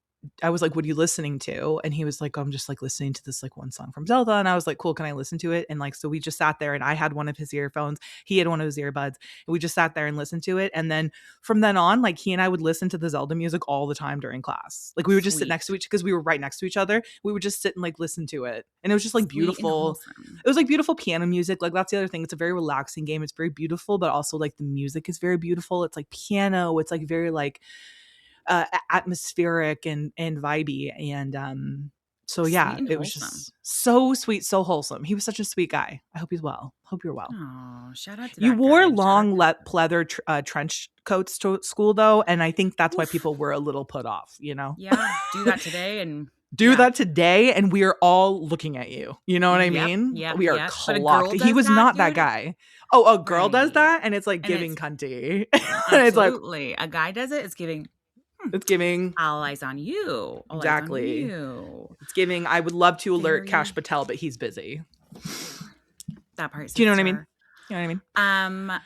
Speaker 2: I was like, what are you listening to? And he was like, I'm just like listening to this like one song from Zelda. And I was like, cool, can I listen to it? And like, so we just sat there, and I had one of his earphones, he had one of his earbuds, and we just sat there and listened to it. And then from then on, like he and I would listen to the Zelda music all the time during class. Like we would just sit next to
Speaker 1: Sweet.
Speaker 2: each, because we were right next to each other. We would just sit and like listen to it. And it was just like
Speaker 1: Sweet and
Speaker 2: beautiful.
Speaker 1: wholesome.
Speaker 2: It was like beautiful piano music. Like that's the other thing. It's a very relaxing game. It's very beautiful, but also like the music is very beautiful. It's like piano. It's like very like atmospheric and vibey. And so yeah,
Speaker 1: Sweet and
Speaker 2: it was
Speaker 1: wholesome.
Speaker 2: just so sweet, so wholesome. He was such a sweet guy. I hope he's well. Hope you're well.
Speaker 1: Oh, shout out to
Speaker 2: You
Speaker 1: that
Speaker 2: wore
Speaker 1: guy. Shout out
Speaker 2: long
Speaker 1: to
Speaker 2: pleather trench coats to school though, and I think that's why people were a little put off, you know.
Speaker 1: Yeah. Do that today and
Speaker 2: Do that today and we are all looking at you, you know what I
Speaker 1: Yep.
Speaker 2: mean?
Speaker 1: Yep.
Speaker 2: We are
Speaker 1: Yep. But a girl
Speaker 2: clocked. He
Speaker 1: does
Speaker 2: was
Speaker 1: that,
Speaker 2: not that
Speaker 1: dude.
Speaker 2: guy. Oh, a girl does
Speaker 1: Right.
Speaker 2: that, and it's like
Speaker 1: And
Speaker 2: giving
Speaker 1: it's
Speaker 2: cunty. And it's like,
Speaker 1: absolutely a guy does it. It's giving
Speaker 2: it's giving.
Speaker 1: all eyes on you. All eyes on
Speaker 2: Exactly.
Speaker 1: you.
Speaker 2: It's giving, I would love to alert
Speaker 1: Very.
Speaker 2: Kash Patel, but he's busy.
Speaker 1: That part.
Speaker 2: Do you know what I mean? You know what I mean?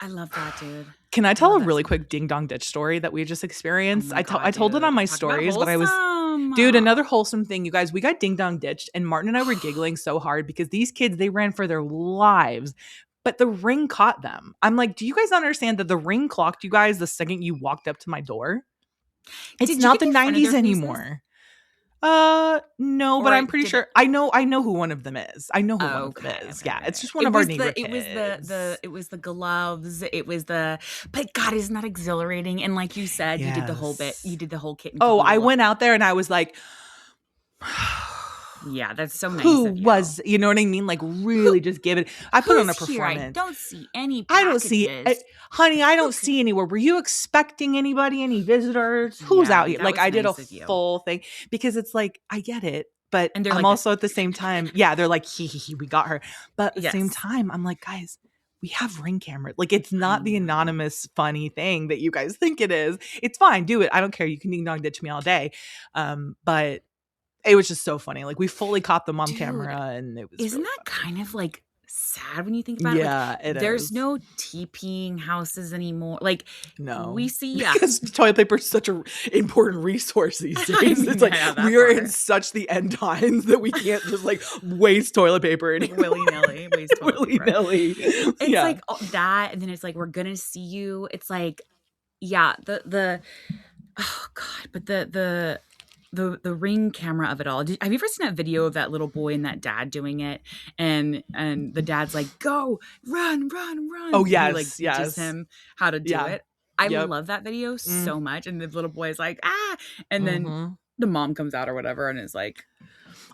Speaker 1: I love that, dude.
Speaker 2: Can I tell
Speaker 1: love
Speaker 2: a
Speaker 1: that
Speaker 2: really
Speaker 1: so
Speaker 2: quick
Speaker 1: much.
Speaker 2: ding dong ditch story that we just experienced?
Speaker 1: Oh my God,
Speaker 2: I told it
Speaker 1: dude.
Speaker 2: on my
Speaker 1: Talk about
Speaker 2: stories, but I was,
Speaker 1: wholesome.
Speaker 2: dude, another wholesome thing, you guys. We got ding dong ditched, and Martin and I were giggling so hard because these kids, they ran for their lives, but the ring caught them. I'm like, do you guys understand that the ring clocked you guys the second you walked up to my door? It's
Speaker 1: Did you
Speaker 2: not
Speaker 1: get
Speaker 2: the
Speaker 1: in front of their
Speaker 2: 90s
Speaker 1: faces?
Speaker 2: anymore. No, but
Speaker 1: Or
Speaker 2: I'm pretty
Speaker 1: did
Speaker 2: sure
Speaker 1: it?
Speaker 2: I know who one of them is. I know who one of them
Speaker 1: Okay,
Speaker 2: is.
Speaker 1: okay,
Speaker 2: Yeah, it's
Speaker 1: okay.
Speaker 2: just one of our neighbor
Speaker 1: It was
Speaker 2: kids.
Speaker 1: it was the gloves. It was the. But God, isn't that exhilarating? And like you said, you did the whole bit. You
Speaker 2: Yes.
Speaker 1: did the whole kit and
Speaker 2: Oh, I
Speaker 1: caboodle.
Speaker 2: went out there and I was like,
Speaker 1: Yeah, that's so nice
Speaker 2: who
Speaker 1: of you.
Speaker 2: was, you know what I mean? Like really just give it. I put on a
Speaker 1: Who's here? I
Speaker 2: performance.
Speaker 1: don't see any
Speaker 2: I don't see,
Speaker 1: packages.
Speaker 2: honey, I don't
Speaker 1: Okay.
Speaker 2: see anywhere. Were you expecting anybody, any visitors? Who's
Speaker 1: Yeah,
Speaker 2: out here?
Speaker 1: that
Speaker 2: Like
Speaker 1: was
Speaker 2: I did a
Speaker 1: nice of you.
Speaker 2: full thing because it's like, I get it. But
Speaker 1: And they're
Speaker 2: I'm
Speaker 1: like
Speaker 2: also
Speaker 1: this.
Speaker 2: at the same time, yeah, they're like, he, we got her. But at the same
Speaker 1: Yes.
Speaker 2: time, I'm like, guys, we have ring cameras. Like, it's
Speaker 1: I
Speaker 2: not the
Speaker 1: know.
Speaker 2: anonymous, funny thing that you guys think it is. It's fine. Do it. I don't care. You can ding dong ditch me all day. But it was just so funny. Like, we fully caught them on
Speaker 1: Dude,
Speaker 2: camera, and it was
Speaker 1: isn't
Speaker 2: really
Speaker 1: that
Speaker 2: funny.
Speaker 1: kind of like sad when you think about it?
Speaker 2: Yeah,
Speaker 1: Like,
Speaker 2: it
Speaker 1: there's
Speaker 2: is.
Speaker 1: no TPing houses anymore. Like,
Speaker 2: No.
Speaker 1: we see,
Speaker 2: Because toilet paper is such an important resource these days.
Speaker 1: I mean,
Speaker 2: It's like
Speaker 1: yeah, that
Speaker 2: we are in
Speaker 1: part.
Speaker 2: such the end times that we can't just like waste toilet paper
Speaker 1: Like
Speaker 2: anymore.
Speaker 1: willy-nilly, waste toilet paper.
Speaker 2: Willy-nilly.
Speaker 1: It's
Speaker 2: Yeah.
Speaker 1: like that, and then it's like we're gonna see you. It's like, yeah, the oh God, but the ring camera of it all. Have you ever seen that video of that little boy and that dad doing it? And the dad's like, "Go, run, run, run!"
Speaker 2: Oh,
Speaker 1: And he like
Speaker 2: yes,
Speaker 1: teaches
Speaker 2: yes.
Speaker 1: him how to do
Speaker 2: Yeah.
Speaker 1: it. I
Speaker 2: Yep.
Speaker 1: love that video
Speaker 2: Mm.
Speaker 1: so much. And the little boy is like, "Ah!" And then
Speaker 2: Mhm.
Speaker 1: the mom comes out or whatever and is like,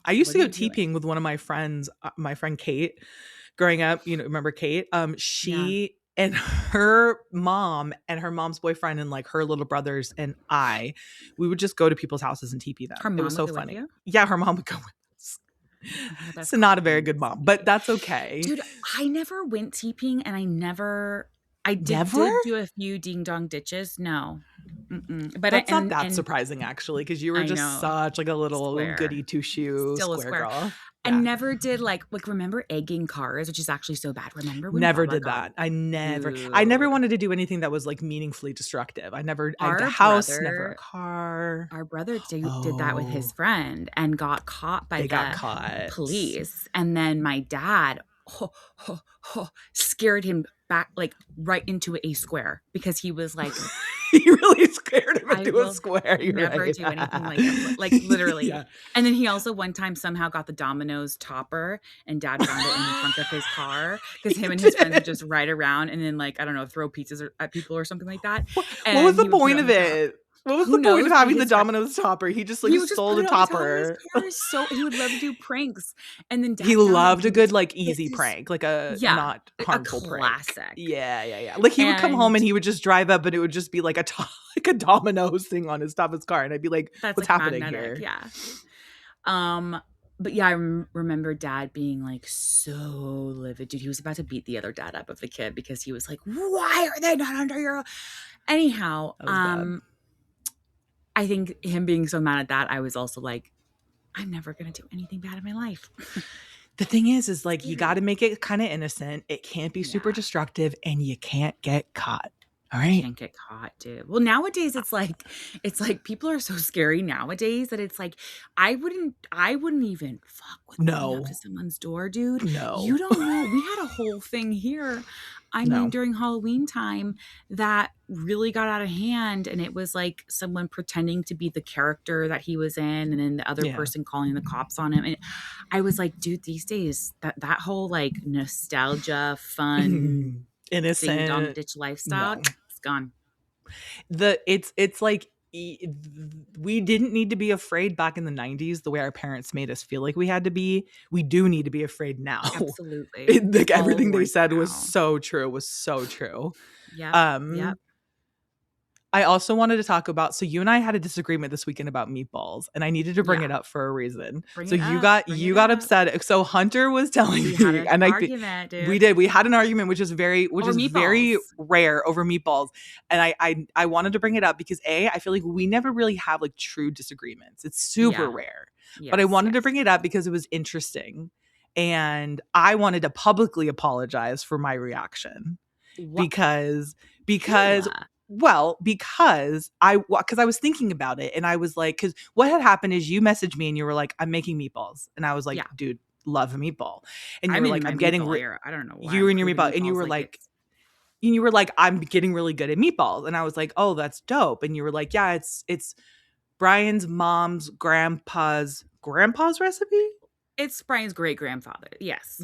Speaker 2: I used
Speaker 1: "What
Speaker 2: to
Speaker 1: are
Speaker 2: go
Speaker 1: you doing?"
Speaker 2: TPing with one of my friends, my friend Kate, growing up. You know, remember Kate?
Speaker 1: Yeah.
Speaker 2: She and her mom and her mom's boyfriend and like her little brothers and we would just go to people's houses and TP them.
Speaker 1: Her
Speaker 2: It
Speaker 1: mom
Speaker 2: was
Speaker 1: would
Speaker 2: so
Speaker 1: go with
Speaker 2: funny.
Speaker 1: you?
Speaker 2: Yeah, her mom would go with us.
Speaker 1: Oh, that's
Speaker 2: So not a very good mom, but
Speaker 1: crazy.
Speaker 2: that's okay.
Speaker 1: Dude, I never went TPing and I did
Speaker 2: Never?
Speaker 1: do a few ding dong ditches. No. Mm-mm. But
Speaker 2: That's not that
Speaker 1: and
Speaker 2: surprising actually, because you were
Speaker 1: I
Speaker 2: just
Speaker 1: know.
Speaker 2: such like a little
Speaker 1: Square.
Speaker 2: goody two shoe
Speaker 1: Still a
Speaker 2: square
Speaker 1: square.
Speaker 2: girl.
Speaker 1: And never did like remember egging cars, which is actually so bad. Remember when
Speaker 2: Never
Speaker 1: Baba
Speaker 2: did
Speaker 1: got
Speaker 2: that. I never
Speaker 1: dude,
Speaker 2: wanted to do anything that was like meaningfully destructive. I had a
Speaker 1: our
Speaker 2: house, never a
Speaker 1: brother
Speaker 2: car.
Speaker 1: our brother did that with his
Speaker 2: Oh,
Speaker 1: friend and got caught by
Speaker 2: they got
Speaker 1: the
Speaker 2: caught.
Speaker 1: police. And then my dad scared him back like right into a square because he was like,
Speaker 2: You really scared him
Speaker 1: I
Speaker 2: into a
Speaker 1: will
Speaker 2: square. You're
Speaker 1: never
Speaker 2: right.
Speaker 1: do anything like that. Like literally.
Speaker 2: Yeah.
Speaker 1: And then he also one time somehow got the Domino's topper and dad found it in the trunk of his car because
Speaker 2: He
Speaker 1: him and his friends would
Speaker 2: did.
Speaker 1: just ride around and then like, I don't know, throw pizzas at people or something like that.
Speaker 2: What was
Speaker 1: And
Speaker 2: the
Speaker 1: he would put it
Speaker 2: point
Speaker 1: on
Speaker 2: of
Speaker 1: the top.
Speaker 2: it? What was
Speaker 1: Who
Speaker 2: the point of
Speaker 1: knows? But
Speaker 2: having the
Speaker 1: his friend,
Speaker 2: Domino's topper? He just
Speaker 1: he would just
Speaker 2: stole
Speaker 1: put
Speaker 2: the
Speaker 1: it on the top of his
Speaker 2: topper.
Speaker 1: car. So he would love to do pranks. And then
Speaker 2: He
Speaker 1: dad found it and
Speaker 2: loved
Speaker 1: he
Speaker 2: a
Speaker 1: was
Speaker 2: good like easy
Speaker 1: pissed.
Speaker 2: prank, like a
Speaker 1: Yeah.
Speaker 2: not
Speaker 1: A
Speaker 2: harmful prank.
Speaker 1: classic.
Speaker 2: Yeah. Like he would come home
Speaker 1: And
Speaker 2: and he would just drive up and it would just be like like a Domino's thing on his top of his car, and I'd be like,
Speaker 1: that's
Speaker 2: "What's
Speaker 1: like
Speaker 2: happening
Speaker 1: magnetic.
Speaker 2: here?"
Speaker 1: Yeah. But yeah, I remember dad being like so livid. Dude, he was about to beat the other dad up of the kid because he was like, why are they not under your anyhow?
Speaker 2: That was bad.
Speaker 1: I think him being so mad at that, I was also like, I'm never gonna do anything bad in my life.
Speaker 2: The thing is like you got
Speaker 1: Scary.
Speaker 2: to make it kind of innocent. It can't be super
Speaker 1: Yeah.
Speaker 2: destructive, and you can't get caught. All
Speaker 1: You
Speaker 2: right.
Speaker 1: can't get caught, dude. Well, nowadays it's like people are so scary nowadays that it's like I wouldn't even fuck with going up to
Speaker 2: No.
Speaker 1: someone's door, dude. You
Speaker 2: No.
Speaker 1: don't know. We had a whole thing here. I mean,
Speaker 2: No.
Speaker 1: during Halloween time that really got out of hand and it was like someone pretending to be the character that he was in and then the other
Speaker 2: Yeah.
Speaker 1: person calling the cops on him. And I was like, dude, these days that whole like nostalgia, fun, ding dong
Speaker 2: Innocent.
Speaker 1: ditch lifestyle,
Speaker 2: No.
Speaker 1: it's gone.
Speaker 2: It's like we didn't need to be afraid back in the 90s the way our parents made us feel like we had to be. We do need to be afraid now.
Speaker 1: Absolutely.
Speaker 2: Like
Speaker 1: Oh,
Speaker 2: everything they
Speaker 1: right
Speaker 2: said was
Speaker 1: now.
Speaker 2: so true. Was so true.
Speaker 1: Yep.
Speaker 2: Um
Speaker 1: Yep.
Speaker 2: I also wanted to talk about, so you and I had a disagreement this weekend about meatballs, and I needed to bring
Speaker 1: Yeah.
Speaker 2: it up for a reason.
Speaker 1: Bring
Speaker 2: So
Speaker 1: it
Speaker 2: you
Speaker 1: up.
Speaker 2: got
Speaker 1: Bring it up.
Speaker 2: upset. So Hunter was telling
Speaker 1: We had
Speaker 2: me,
Speaker 1: an
Speaker 2: and
Speaker 1: argument,
Speaker 2: we
Speaker 1: dude.
Speaker 2: did. We had an argument, which is
Speaker 1: Over
Speaker 2: very
Speaker 1: meatballs.
Speaker 2: rare over meatballs. And I wanted to bring it up because I feel like we never really have like true disagreements. It's super
Speaker 1: Yeah.
Speaker 2: rare. But I
Speaker 1: Yes.
Speaker 2: wanted to
Speaker 1: Yes.
Speaker 2: bring it up because it was interesting. And I wanted to publicly apologize for my reaction
Speaker 1: What?
Speaker 2: because
Speaker 1: Michaela.
Speaker 2: because I was thinking about it, and I was like, because what had happened is you messaged me and you were like, I'm making meatballs, and I was like,
Speaker 1: Yeah.
Speaker 2: dude, love a meatball, and you
Speaker 1: I'm
Speaker 2: were
Speaker 1: in
Speaker 2: like,
Speaker 1: my
Speaker 2: I'm getting
Speaker 1: meatball era. I don't know why
Speaker 2: you
Speaker 1: I'm
Speaker 2: and your
Speaker 1: craving
Speaker 2: meatball, and
Speaker 1: meatballs like it's
Speaker 2: you were like, I'm getting really good at meatballs, and I was like, oh, that's dope, and you were like, yeah, it's Brian's mom's grandpa's recipe.
Speaker 1: it's Brian's great grandfather. Yes.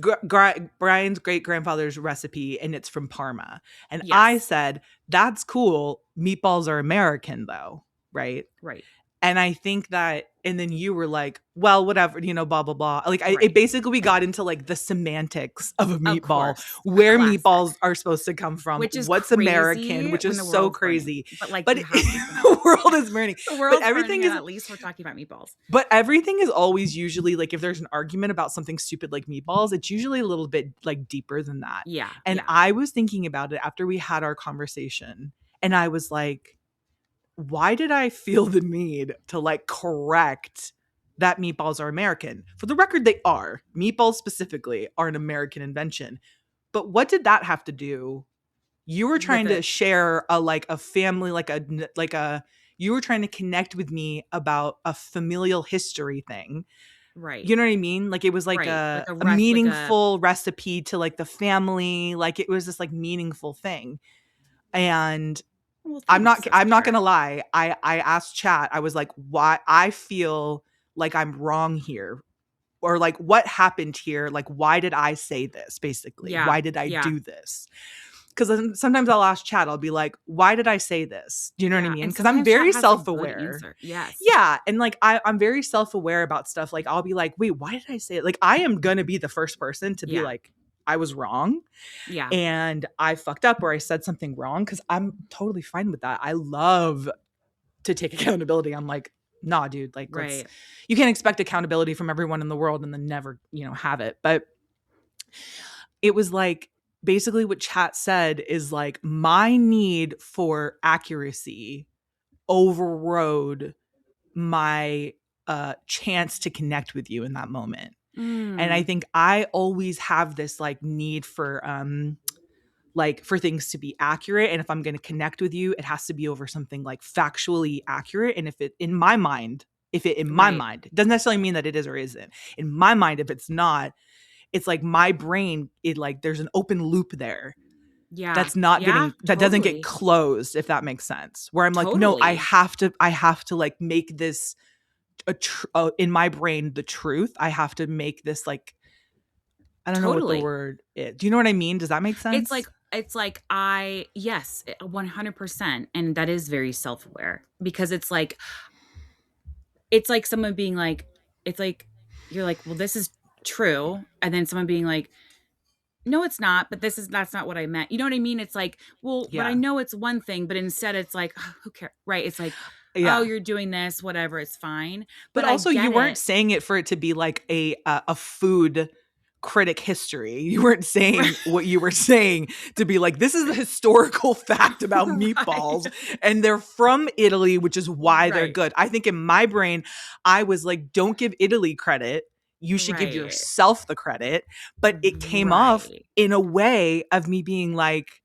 Speaker 2: Brian's great grandfather's recipe, and it's from Parma. And I
Speaker 1: Yes.
Speaker 2: said, that's cool. Meatballs are American, though, right?
Speaker 1: Right.
Speaker 2: And I think that, and then you were like, well, whatever, blah, blah, blah. Like, it
Speaker 1: Right.
Speaker 2: basically, we got into like the semantics of a
Speaker 1: Of
Speaker 2: meatball,
Speaker 1: course. A
Speaker 2: where
Speaker 1: classic.
Speaker 2: meatballs are supposed to come from,
Speaker 1: Which is
Speaker 2: what's American,
Speaker 1: crazy
Speaker 2: which
Speaker 1: when
Speaker 2: is
Speaker 1: the
Speaker 2: so
Speaker 1: world's burning.
Speaker 2: crazy.
Speaker 1: But like
Speaker 2: But
Speaker 1: you have to
Speaker 2: the
Speaker 1: know.
Speaker 2: world is burning.
Speaker 1: The
Speaker 2: But
Speaker 1: world's
Speaker 2: everything
Speaker 1: burning
Speaker 2: is
Speaker 1: and at least we're talking about meatballs.
Speaker 2: But everything is always usually like, if there's an argument about something stupid like meatballs, it's usually a little bit like deeper than that.
Speaker 1: Yeah.
Speaker 2: And
Speaker 1: Yeah.
Speaker 2: I was thinking about it after we had our conversation, and I was like, why did I feel the need to like correct that meatballs are American? For the record, they are. Meatballs specifically are an American invention. But what did that have to do? You were trying
Speaker 1: With
Speaker 2: to
Speaker 1: it.
Speaker 2: share a family, you were trying to connect with me about a familial history thing.
Speaker 1: Right.
Speaker 2: You know what I mean? Like it was like
Speaker 1: Right.
Speaker 2: a
Speaker 1: Like a
Speaker 2: a
Speaker 1: rest like a
Speaker 2: meaningful recipe to like the family. Like it was this like meaningful thing. And
Speaker 1: well,
Speaker 2: I'm
Speaker 1: thanks,
Speaker 2: not
Speaker 1: sister.
Speaker 2: gonna lie. I asked chat, I was like, why I feel like I'm wrong here. Or like what happened here? Like, why did I say this? Basically,
Speaker 1: Yeah.
Speaker 2: why did I
Speaker 1: Yeah.
Speaker 2: do this? Because sometimes I'll ask chat, I'll be like, why did I say this? Do you know what I
Speaker 1: Yeah.
Speaker 2: mean?
Speaker 1: And
Speaker 2: Because I'm
Speaker 1: sometimes chat
Speaker 2: very
Speaker 1: has a good
Speaker 2: self-aware.
Speaker 1: answer. Yes.
Speaker 2: Yeah. And like I'm very self-aware about stuff. Like I'll be like, wait, why did I say it? Like I am gonna be the first person to be
Speaker 1: Yeah.
Speaker 2: like, I was wrong
Speaker 1: Yeah.
Speaker 2: and I fucked up or I said something wrong, because I'm totally fine with that. I love to take accountability. I'm like, nah, dude, like
Speaker 1: Right.
Speaker 2: you can't expect accountability from everyone in the world and then never, have it. But it was like, basically what chat said is like, my need for accuracy overrode my chance to connect with you in that moment. And I
Speaker 1: Mm.
Speaker 2: think I always have this like need for things to be accurate, and if I'm going to connect with you, it has to be over something like factually accurate. And if it in my
Speaker 1: Right.
Speaker 2: mind, it doesn't necessarily mean that it is or isn't. In my mind, if it's not, it's like my brain, it like there's an open loop there
Speaker 1: Yeah. Yeah,
Speaker 2: that doesn't get
Speaker 1: totally.
Speaker 2: closed, if that makes sense. Where I'm like, no,
Speaker 1: Totally.
Speaker 2: I have to like make this in my brain the truth. I have to make this like, I don't know what the
Speaker 1: Totally.
Speaker 2: word is. Do you know what I mean? Does that make sense?
Speaker 1: It's like I yes, 100%, and that is very self-aware because it's like someone being like it's like you're like, "Well, this is true," and then someone being like, "No, it's not, but that's not what I meant." You know what I mean? It's like, "Well, but I
Speaker 2: Yeah.
Speaker 1: know it's one thing," but instead it's like, "Ugh, who cares?" Right? It's like, "Oh,
Speaker 2: Yeah.
Speaker 1: you're doing this, whatever, it's fine."
Speaker 2: But
Speaker 1: But I
Speaker 2: also you
Speaker 1: get
Speaker 2: weren't
Speaker 1: it.
Speaker 2: saying it for it to be like a food critic history. You weren't saying what you were saying to be like, this is the historical fact about
Speaker 1: Right.
Speaker 2: meatballs, and they're from Italy, which is why they're
Speaker 1: Right.
Speaker 2: good. I think in my brain, I was like, don't give Italy credit. You should give
Speaker 1: Right.
Speaker 2: yourself the credit. But it came off
Speaker 1: Right.
Speaker 2: in a way of me being like,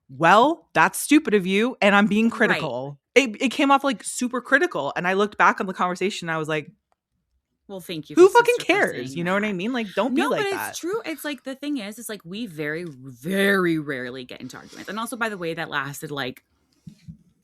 Speaker 2: well, that's stupid of you, and I'm being
Speaker 1: Right.
Speaker 2: critical. It came off like super critical. And I looked back on the conversation, I was like,
Speaker 1: Well, thank you for
Speaker 2: who fucking
Speaker 1: sister for
Speaker 2: cares?
Speaker 1: saying
Speaker 2: You know what I
Speaker 1: that.
Speaker 2: mean? Like, don't
Speaker 1: No,
Speaker 2: be
Speaker 1: but
Speaker 2: like
Speaker 1: it's
Speaker 2: that.
Speaker 1: true. It's like the thing is like we very, very rarely get into arguments. And also, by the way, that lasted like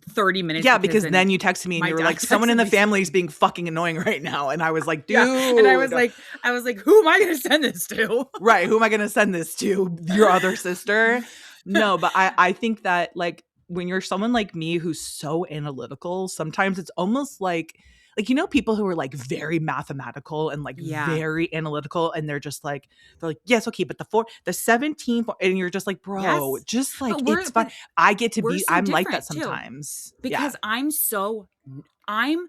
Speaker 1: 30 minutes
Speaker 2: Yeah,
Speaker 1: because
Speaker 2: because
Speaker 1: then
Speaker 2: then you texted me and
Speaker 1: my
Speaker 2: you were
Speaker 1: dad
Speaker 2: like, someone in
Speaker 1: texted
Speaker 2: the
Speaker 1: me saying,
Speaker 2: family is being fucking annoying right now. And I was like,
Speaker 1: yeah. And
Speaker 2: dude,
Speaker 1: I was like, who am I going to send this to?
Speaker 2: right. Who am I going to send this to? Your other sister? No, but I think that like when you're someone like me who's so analytical, sometimes it's almost like you know people who are like very mathematical and like
Speaker 1: Yeah.
Speaker 2: very analytical, and they're like yes, okay, but the 17 and you're just like, bro,
Speaker 1: Yes.
Speaker 2: just like
Speaker 1: But
Speaker 2: it's fine.
Speaker 1: we're so
Speaker 2: I'm like that
Speaker 1: different too
Speaker 2: sometimes. Yeah,
Speaker 1: because I'm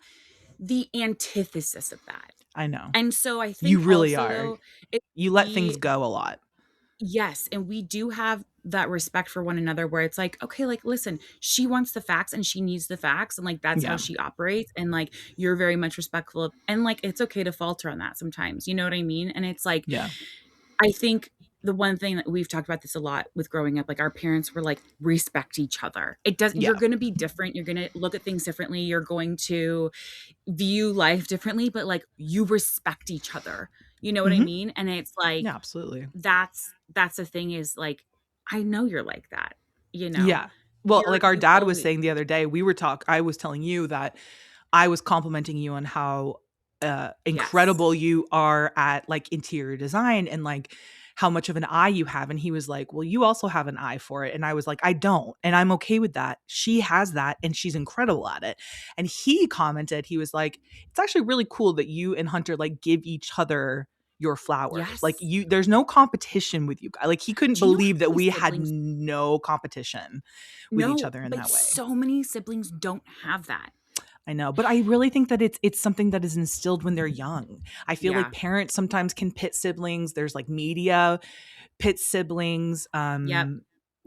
Speaker 1: the antithesis of that.
Speaker 2: I know.
Speaker 1: And so I
Speaker 2: You
Speaker 1: think
Speaker 2: really
Speaker 1: also
Speaker 2: are.
Speaker 1: though, if
Speaker 2: You let things
Speaker 1: we
Speaker 2: go a lot.
Speaker 1: yes, and we do have that respect for one another where it's like, okay, like listen, she wants the facts and she needs the facts and like that's how
Speaker 2: Yeah.
Speaker 1: she operates and like you're very much respectful of and like it's okay to falter on that sometimes. You know what I mean? And it's like
Speaker 2: Yeah.
Speaker 1: I think the one thing that we've talked about this a lot with growing up, like our parents were like, respect each other. It does, you're
Speaker 2: Yeah.
Speaker 1: going to be different. You're going to look at things differently. You're going to view life differently, but like you respect each other. You know what I
Speaker 2: Mhm.
Speaker 1: mean? And it's like,
Speaker 2: Yeah, absolutely.
Speaker 1: that's the thing is like, I know you're like that, you know,
Speaker 2: Yeah. Well, like our
Speaker 1: you've
Speaker 2: dad was
Speaker 1: always,
Speaker 2: saying the other day, I was telling you that I was complimenting you on how
Speaker 1: yes,
Speaker 2: incredible you are at like interior design and like how much of an eye you have. And he was like, well, you also have an eye for it. And I was like, I don't. And I'm okay with that. She has that and she's incredible at it. And he commented, he was like, it's actually really cool that you and Hunter like give each other your flowers. Like
Speaker 1: yes.
Speaker 2: there's no competition with you guys. Like he couldn't
Speaker 1: Do you know
Speaker 2: believe
Speaker 1: how
Speaker 2: that
Speaker 1: many
Speaker 2: we had
Speaker 1: siblings?
Speaker 2: no competition with each
Speaker 1: No,
Speaker 2: other in
Speaker 1: but
Speaker 2: that way.
Speaker 1: so many siblings don't have that.
Speaker 2: I know, but I really think that it's something that is instilled when they're young. I feel like
Speaker 1: Yeah.
Speaker 2: parents sometimes can pit siblings. There's like media pit siblings.
Speaker 1: Yep.
Speaker 2: I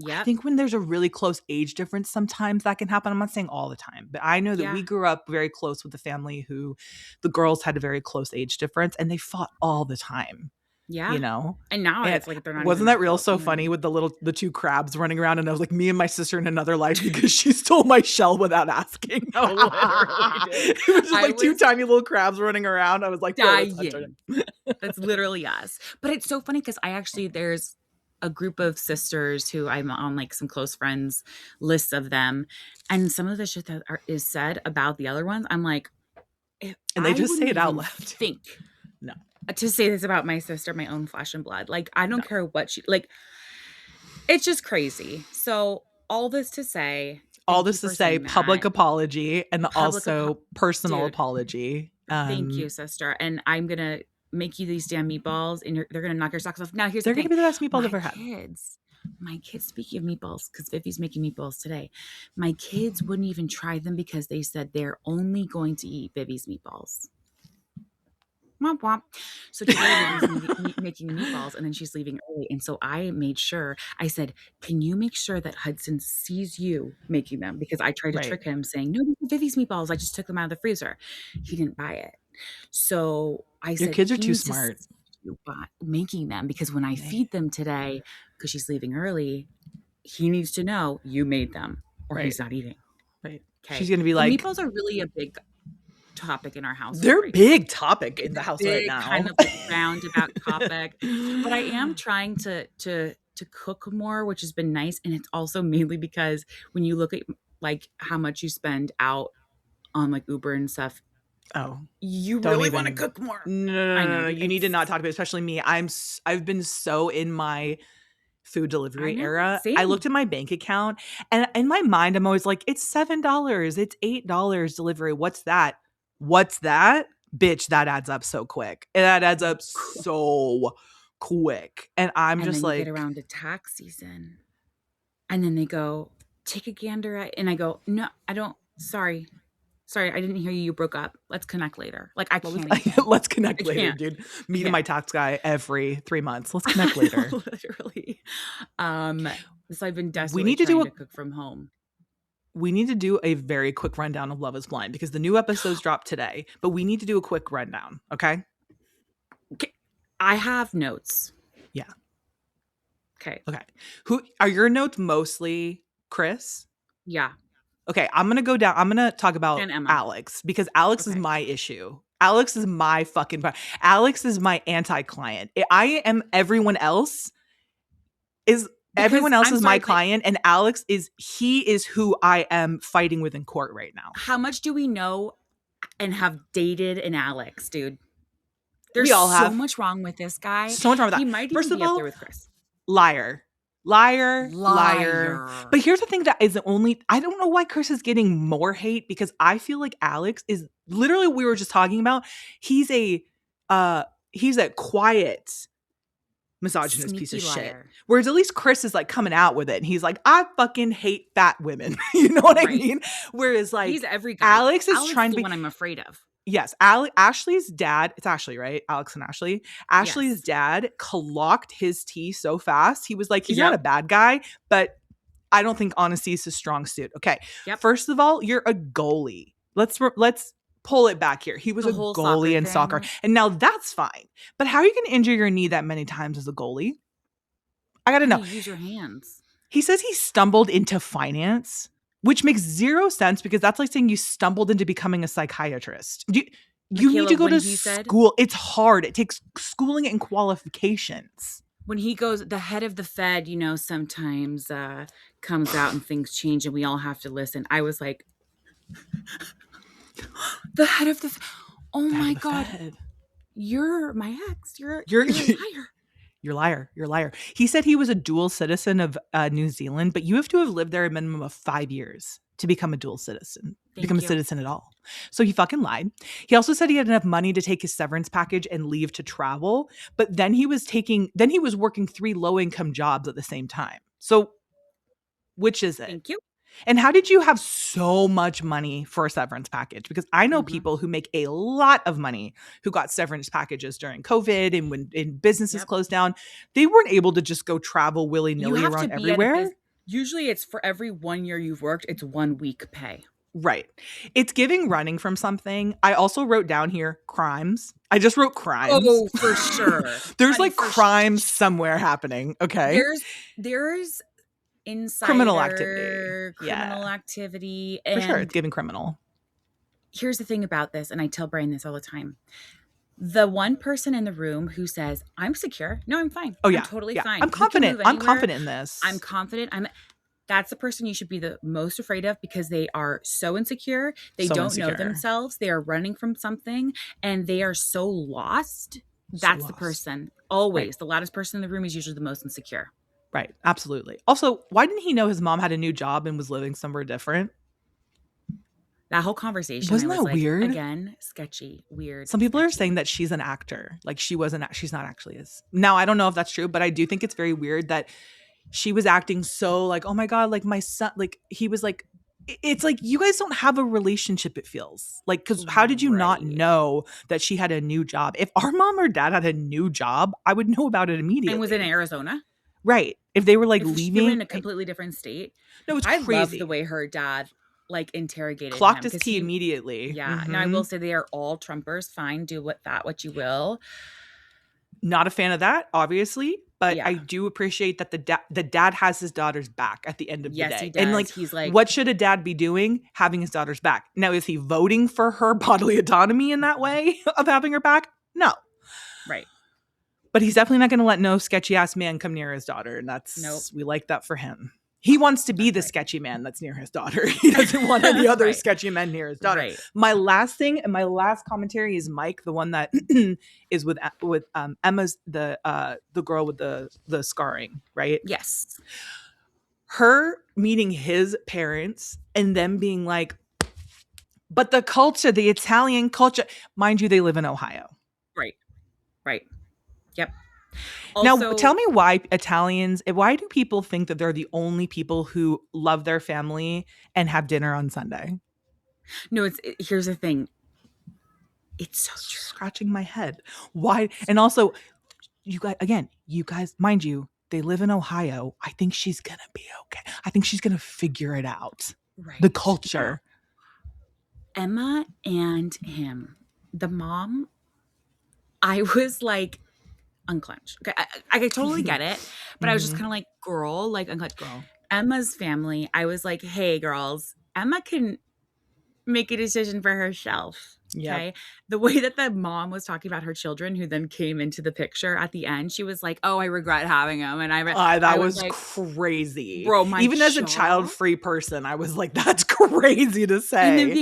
Speaker 1: Yep.
Speaker 2: think when there's a really close age difference, sometimes that can happen. I'm not saying all the time, but I know that we
Speaker 1: Yeah.
Speaker 2: grew up very close with a family who the girls had a very close age difference and they fought all the time,
Speaker 1: Yeah.
Speaker 2: you know?
Speaker 1: And now
Speaker 2: And
Speaker 1: it's like they're not even
Speaker 2: wasn't
Speaker 1: that
Speaker 2: that real
Speaker 1: close,
Speaker 2: so
Speaker 1: you know what I
Speaker 2: funny
Speaker 1: mean?
Speaker 2: with the two crabs running around? And I was like, me and my sister in another life because she stole my shell without asking.
Speaker 1: No, literally, dude.
Speaker 2: It was just
Speaker 1: I
Speaker 2: like two
Speaker 1: was
Speaker 2: tiny little crabs running around. I was like, bro, that's Hunter.
Speaker 1: dying. That's literally us. But it's so funny because I actually there's a group of sisters who I'm on like some close friends lists of them, and some of the shit that is said about the other ones, I'm like,
Speaker 2: And they
Speaker 1: I
Speaker 2: just say
Speaker 1: wouldn't
Speaker 2: it out
Speaker 1: even
Speaker 2: loud too.
Speaker 1: think
Speaker 2: No,
Speaker 1: to say this about my sister, my own flesh and blood. Like I don't
Speaker 2: no.
Speaker 1: care what she like. It's just crazy. So all this to say,
Speaker 2: All
Speaker 1: thank you
Speaker 2: this to
Speaker 1: for
Speaker 2: say,
Speaker 1: saying
Speaker 2: public
Speaker 1: that.
Speaker 2: apology and also personal
Speaker 1: Dude,
Speaker 2: apology.
Speaker 1: thank you, sister. And I'm gonna make you these damn meatballs, and they're gonna knock your socks off. Now, here's the
Speaker 2: They're gonna
Speaker 1: thing:
Speaker 2: be the best meatballs I've
Speaker 1: my
Speaker 2: ever had.
Speaker 1: kids, my kids. Speaking of meatballs, because Vivi's making meatballs today, my kids wouldn't even try them because they said they're only going to eat Vivi's meatballs. Womp womp. So today Vivi's making meatballs and then she's leaving early. And so I made sure, I said, can you make sure that Hudson sees you making them? Because I tried to
Speaker 2: Right.
Speaker 1: trick him saying, no, these are Vivi's meatballs. I just took them out of the freezer. He didn't buy it. So I
Speaker 2: Your
Speaker 1: said,
Speaker 2: kids are
Speaker 1: he
Speaker 2: too
Speaker 1: needs to
Speaker 2: smart.
Speaker 1: see you making them, because when I feed them today, because she's leaving early, he needs to know you made them or
Speaker 2: Right.
Speaker 1: he's not eating.
Speaker 2: Right. She's
Speaker 1: Okay.
Speaker 2: going to be
Speaker 1: So
Speaker 2: like,
Speaker 1: meatballs are really a big topic in our household
Speaker 2: they're
Speaker 1: right now.
Speaker 2: big topic in
Speaker 1: It's
Speaker 2: the
Speaker 1: a
Speaker 2: house right
Speaker 1: big kind
Speaker 2: now.
Speaker 1: of like roundabout topic, but I am trying to cook more, which has been nice, and it's also mainly because when you look at like how much you spend out on like Uber and stuff,
Speaker 2: Oh,
Speaker 1: you
Speaker 2: don't
Speaker 1: really want to
Speaker 2: even.
Speaker 1: cook more.
Speaker 2: No, no,
Speaker 1: I
Speaker 2: no, no,
Speaker 1: know,
Speaker 2: no.
Speaker 1: dude.
Speaker 2: You need to not talk about it, especially me. I've been so in my food
Speaker 1: I
Speaker 2: delivery
Speaker 1: know.
Speaker 2: era. I
Speaker 1: Same.
Speaker 2: looked at my bank account and in my mind, I'm always like, it's $7, it's $8 delivery. What's that? What's that? Bitch, that adds up so quick. And that adds up so quick. And I'm
Speaker 1: And
Speaker 2: just
Speaker 1: then you get
Speaker 2: like,
Speaker 1: around to tax season, and then they go, take a gander at, and I go, no, I don't. Sorry, I didn't hear you. You broke up. Let's connect later. Like I can't even.
Speaker 2: let's
Speaker 1: I
Speaker 2: connect later,
Speaker 1: can't.
Speaker 2: dude.
Speaker 1: I
Speaker 2: Meeting
Speaker 1: can't.
Speaker 2: my tax guy every 3 months. Let's connect later.
Speaker 1: Literally. Um, so I've been
Speaker 2: We
Speaker 1: desperately
Speaker 2: need to do
Speaker 1: trying
Speaker 2: a
Speaker 1: to cook from home.
Speaker 2: we need to do a very quick rundown of Love is Blind because the new episodes dropped today, but we need to do a quick rundown, okay?
Speaker 1: Okay. I have notes.
Speaker 2: Yeah.
Speaker 1: Okay.
Speaker 2: Okay. Who are your notes mostly Chris?
Speaker 1: Yeah.
Speaker 2: Okay, I'm gonna go down. I'm gonna talk about
Speaker 1: And Emma.
Speaker 2: Alex because Alex is
Speaker 1: Okay.
Speaker 2: my issue. Alex is my fucking. Alex is my anti-client. I am everyone else. Is
Speaker 1: Because
Speaker 2: everyone else
Speaker 1: I'm
Speaker 2: is my
Speaker 1: sorry, but
Speaker 2: client, and Alex is who I am fighting with in court right now.
Speaker 1: how much do we know and have dated an Alex, dude?
Speaker 2: We
Speaker 1: There's
Speaker 2: all
Speaker 1: so
Speaker 2: have
Speaker 1: much wrong with this guy.
Speaker 2: so much wrong with
Speaker 1: He
Speaker 2: that.
Speaker 1: might
Speaker 2: First
Speaker 1: even
Speaker 2: of
Speaker 1: be up there
Speaker 2: all,
Speaker 1: with Chris.
Speaker 2: liar, liar, liar.
Speaker 1: Liar.
Speaker 2: But here's the thing that is only I don't know why Chris is getting more hate because I feel like Alex is literally what we were just talking about. He's a quiet misogynist piece of
Speaker 1: Sneaky
Speaker 2: shit.
Speaker 1: liar.
Speaker 2: Whereas at least Chris is like coming out with it and he's like, I fucking hate fat women. You know what I
Speaker 1: Right.
Speaker 2: mean? Whereas
Speaker 1: He's
Speaker 2: like
Speaker 1: every guy.
Speaker 2: Alex is
Speaker 1: Alex
Speaker 2: trying
Speaker 1: is
Speaker 2: to
Speaker 1: the
Speaker 2: be
Speaker 1: one I'm afraid of.
Speaker 2: yes, Ashley's dad, it's Ashley, right? Alex and Ashley. Ashley's
Speaker 1: Yes.
Speaker 2: dad clocked his tea so fast. He was like, he's not a
Speaker 1: Yep.
Speaker 2: bad guy, but I don't think honesty is his strong suit. Okay.
Speaker 1: Yep.
Speaker 2: First of all, you're a goalie. Let's pull it back here. He was
Speaker 1: The
Speaker 2: a
Speaker 1: whole soccer
Speaker 2: goalie in soccer.
Speaker 1: thing.
Speaker 2: And now that's fine. But how are you going to injure your knee that many times as a goalie? I got to
Speaker 1: How do
Speaker 2: know.
Speaker 1: you use your hands?
Speaker 2: He says he stumbled into finance, which makes zero sense because that's like saying you stumbled into becoming a psychiatrist. You need
Speaker 1: Michaela,
Speaker 2: to go
Speaker 1: when
Speaker 2: to
Speaker 1: he said,
Speaker 2: school. It's hard. It takes schooling and qualifications.
Speaker 1: when he goes, the head of the Fed, sometimes comes out and things change and we all have to listen. I was like, the head of the Fed. Oh my God.
Speaker 2: Fed.
Speaker 1: You're my ex. You're
Speaker 2: You're
Speaker 1: a liar.
Speaker 2: You're a liar. You're a liar. He said he was a dual citizen of New Zealand, but you have to have lived there a minimum of 5 years to become a dual citizen, become a
Speaker 1: You.
Speaker 2: citizen at all. So he fucking lied. He also said he had enough money to take his severance package and leave to travel, but then he was working 3 low-income jobs at the same time. So which is it?
Speaker 1: Thank you.
Speaker 2: And how did you have so much money for a severance package? Because I know people who make a lot of money who got severance packages during COVID and when businesses closed down. They weren't able to just go travel willy-nilly around everywhere.
Speaker 1: Usually it's for every 1 year you've worked, it's 1 week pay.
Speaker 2: Right. It's giving running from something. I also wrote down here crimes. I just wrote crimes.
Speaker 1: Oh, for sure.
Speaker 2: There's like crimes somewhere happening. Okay.
Speaker 1: There's insider
Speaker 2: criminal activity.
Speaker 1: Activity.
Speaker 2: For sure.
Speaker 1: And
Speaker 2: It's giving criminal.
Speaker 1: here's the thing about this, and I tell Brian this all the time. The one person in the room who says, I'm secure. No, I'm fine.
Speaker 2: Oh, yeah.
Speaker 1: I'm totally
Speaker 2: Yeah.
Speaker 1: fine.
Speaker 2: I'm confident. I'm confident in this.
Speaker 1: I'm confident. That's the person you should be the most afraid of because they are so insecure. They don't know themselves. They are running from something and they are so lost. That's the person. Always. Right. The loudest person in the room is usually the most insecure.
Speaker 2: Right. Absolutely. Also, why didn't he know his mom had a new job and was living somewhere different?
Speaker 1: That whole conversation
Speaker 2: wasn't that weird?
Speaker 1: Again, sketchy, weird.
Speaker 2: Some people are saying that she's an actor. Like she's not actually is. Now, I don't know if that's true, but I do think it's very weird that she was acting so like, oh my God, like my son, like he was like, it's like you guys don't have a relationship, it feels like, because how did you not know that she had a new job? If our mom or dad had a new job, I would know about it immediately.
Speaker 1: And was in Arizona.
Speaker 2: Right. If they were like leaving
Speaker 1: in a completely different state.
Speaker 2: No, it's
Speaker 1: crazy. I love
Speaker 2: crazy.
Speaker 1: the way her dad like interrogated him
Speaker 2: Clocked his
Speaker 1: because
Speaker 2: tea
Speaker 1: he,
Speaker 2: immediately.
Speaker 1: yeah. Now I
Speaker 2: Mm-hmm.
Speaker 1: will say they are all Trumpers. Fine, do what you will.
Speaker 2: Not a fan of that, obviously, but I
Speaker 1: Yeah.
Speaker 2: do appreciate that the dad has his daughter's back at the end of the
Speaker 1: Yes, he
Speaker 2: day. And
Speaker 1: does.
Speaker 2: like,
Speaker 1: He's like,
Speaker 2: what should a dad be doing? Having his daughter's back. Now, is he voting for her bodily autonomy in that way of having her back? No.
Speaker 1: right.
Speaker 2: But he's definitely not going to let no sketchy ass man come near his daughter. And
Speaker 1: Nope.
Speaker 2: we like that for him. He wants to be
Speaker 1: That's
Speaker 2: the
Speaker 1: right.
Speaker 2: sketchy man that's near his daughter. He doesn't want any other
Speaker 1: Right.
Speaker 2: sketchy men near his daughter.
Speaker 1: Right.
Speaker 2: My last thing and my last commentary is Mike, the one that is with Emma's the girl with the scarring, right?
Speaker 1: Yes.
Speaker 2: Her meeting his parents and them being like, but the culture, the Italian culture, mind you, they live in Ohio.
Speaker 1: Right. Right. Yep.
Speaker 2: Now,
Speaker 1: Also,
Speaker 2: tell me why why do people think that they're the only people who love their family and have dinner on Sunday?
Speaker 1: no, here's the thing. It's so true.
Speaker 2: Scratching my head. Why? And also, you guys, mind you, they live in Ohio. I think she's going to be okay. I think she's going to figure it out.
Speaker 1: Right.
Speaker 2: The culture.
Speaker 1: Yeah. Emma and him, the mom, I was like, unclench. Okay, I totally get it, but I was just kind of like, girl, like,
Speaker 2: Girl.
Speaker 1: Emma's family. I was like, hey, girls, Emma can make a decision for herself.
Speaker 2: Yep.
Speaker 1: Okay. The way that the mom was talking about her children, who then came into the picture at the end, she was like, "Oh, I regret having them," and
Speaker 2: that was
Speaker 1: like,
Speaker 2: crazy,
Speaker 1: bro.
Speaker 2: Even as a child-free person, I was like, "That's crazy to say."
Speaker 1: And then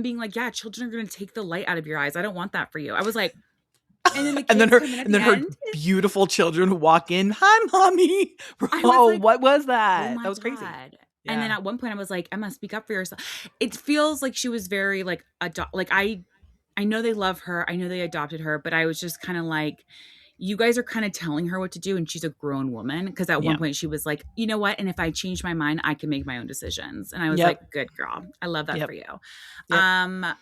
Speaker 1: being like, "Yeah, children are going to take the light out of your eyes. I don't want that for you." I was like, and then the kids
Speaker 2: her beautiful children walk in. Hi, mommy. Bro,
Speaker 1: like,
Speaker 2: what was that?
Speaker 1: Oh my
Speaker 2: that was crazy.
Speaker 1: God. Yeah. And then at one point I was like, Emma, speak up for yourself. It feels like she was very like I know they love her. I know they adopted her, but I was just kind of like, you guys are kind of telling her what to do, and she's a grown woman. Because at one point she was like, you know what? And if I change my mind, I can make my own decisions. And I was like, good girl. I love that for you.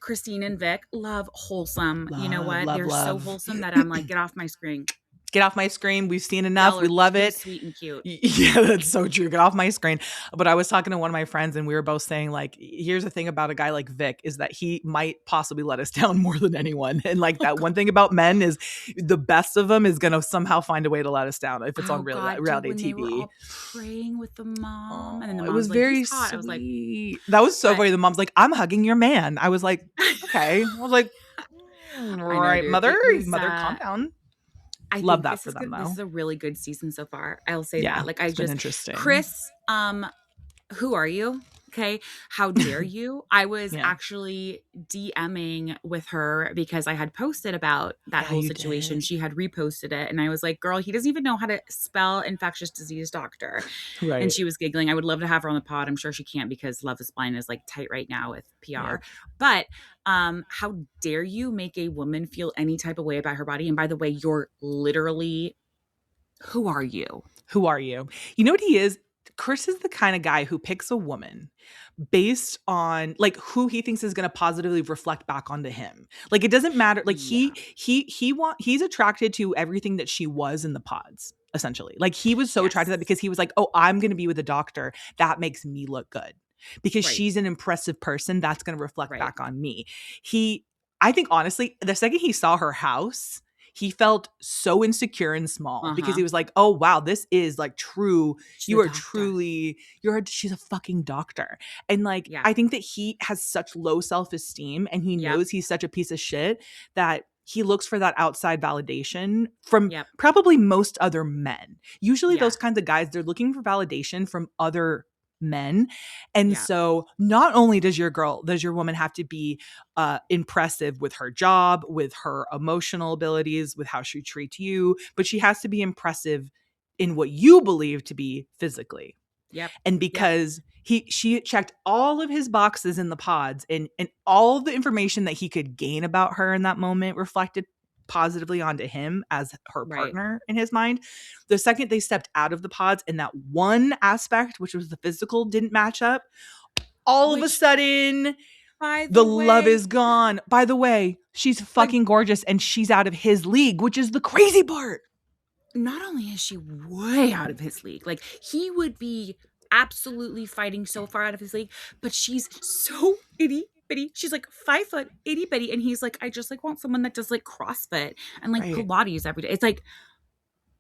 Speaker 1: Christine and Vic, love wholesome. You know what? They're so wholesome that I'm like, get off my screen.
Speaker 2: Get off my screen. We've seen enough. We love it.
Speaker 1: Sweet and cute.
Speaker 2: Yeah, that's so true. Get off my screen. But I was talking to one of my friends and we were both saying, like, here's the thing about a guy like Vic is that he might possibly let us down more than anyone. And like that one thing about men is the best of them is going to somehow find a way to let us down if it's on reality TV.
Speaker 1: They were all praying with the mom. And then the mom
Speaker 2: it was
Speaker 1: like,
Speaker 2: very
Speaker 1: sweet.
Speaker 2: I
Speaker 1: was like,
Speaker 2: that was so funny. The mom's like, I'm hugging your man. I was like, okay. I was like, right, mother, calm down. I love that for them, though.
Speaker 1: This is a really good season so far. I'll say that. Like,
Speaker 2: it's been interesting.
Speaker 1: Chris, who are you? Okay. How dare you? I was actually DMing with her because I had posted about that whole situation. She had reposted it. And I was like, girl, he doesn't even know how to spell infectious disease doctor. Right. And she was giggling. I would love to have her on the pod. I'm sure she can't because Love is Blind is like tight right now with PR. Yeah. But how dare you make a woman feel any type of way about her body? And by the way, you're literally, who are you?
Speaker 2: Who are you? You know what he is? Chris is the kind of guy who picks a woman based on like who he thinks is going to positively reflect back onto him. Like it doesn't matter. Like he's attracted to everything that she was in the pods, essentially. Like he was so attracted to that because he was like, oh, I'm going to be with a doctor. That makes me look good because she's an impressive person. That's going to reflect back on me. I think honestly, the second he saw her house, he felt so insecure and small because he was like, oh, wow, this is like true. She's a fucking doctor. And like, I think that he has such low self-esteem and he knows he's such a piece of shit that he looks for that outside validation from probably most other men. Usually those kinds of guys, they're looking for validation from other men. And so not only does your woman have to be impressive with her job, with her emotional abilities, with how she treats you, but she has to be impressive in what you believe to be physically. Yep. And because she checked all of his boxes in the pods and all the information that he could gain about her in that moment reflected positively onto him as her partner in his mind. The second they stepped out of the pods and that one aspect, which was the physical, didn't match up, all of a sudden the love is gone. By the way, she's fucking gorgeous and she's out of his league, which is the crazy part.
Speaker 1: Not only is she way out of his league, like he would be absolutely fighting so far out of his league, but she's so itty bitty. She's like 5 foot, itty bitty. And he's like, I just like want someone that does like CrossFit and like
Speaker 2: Right.
Speaker 1: Pilates every day. It's like,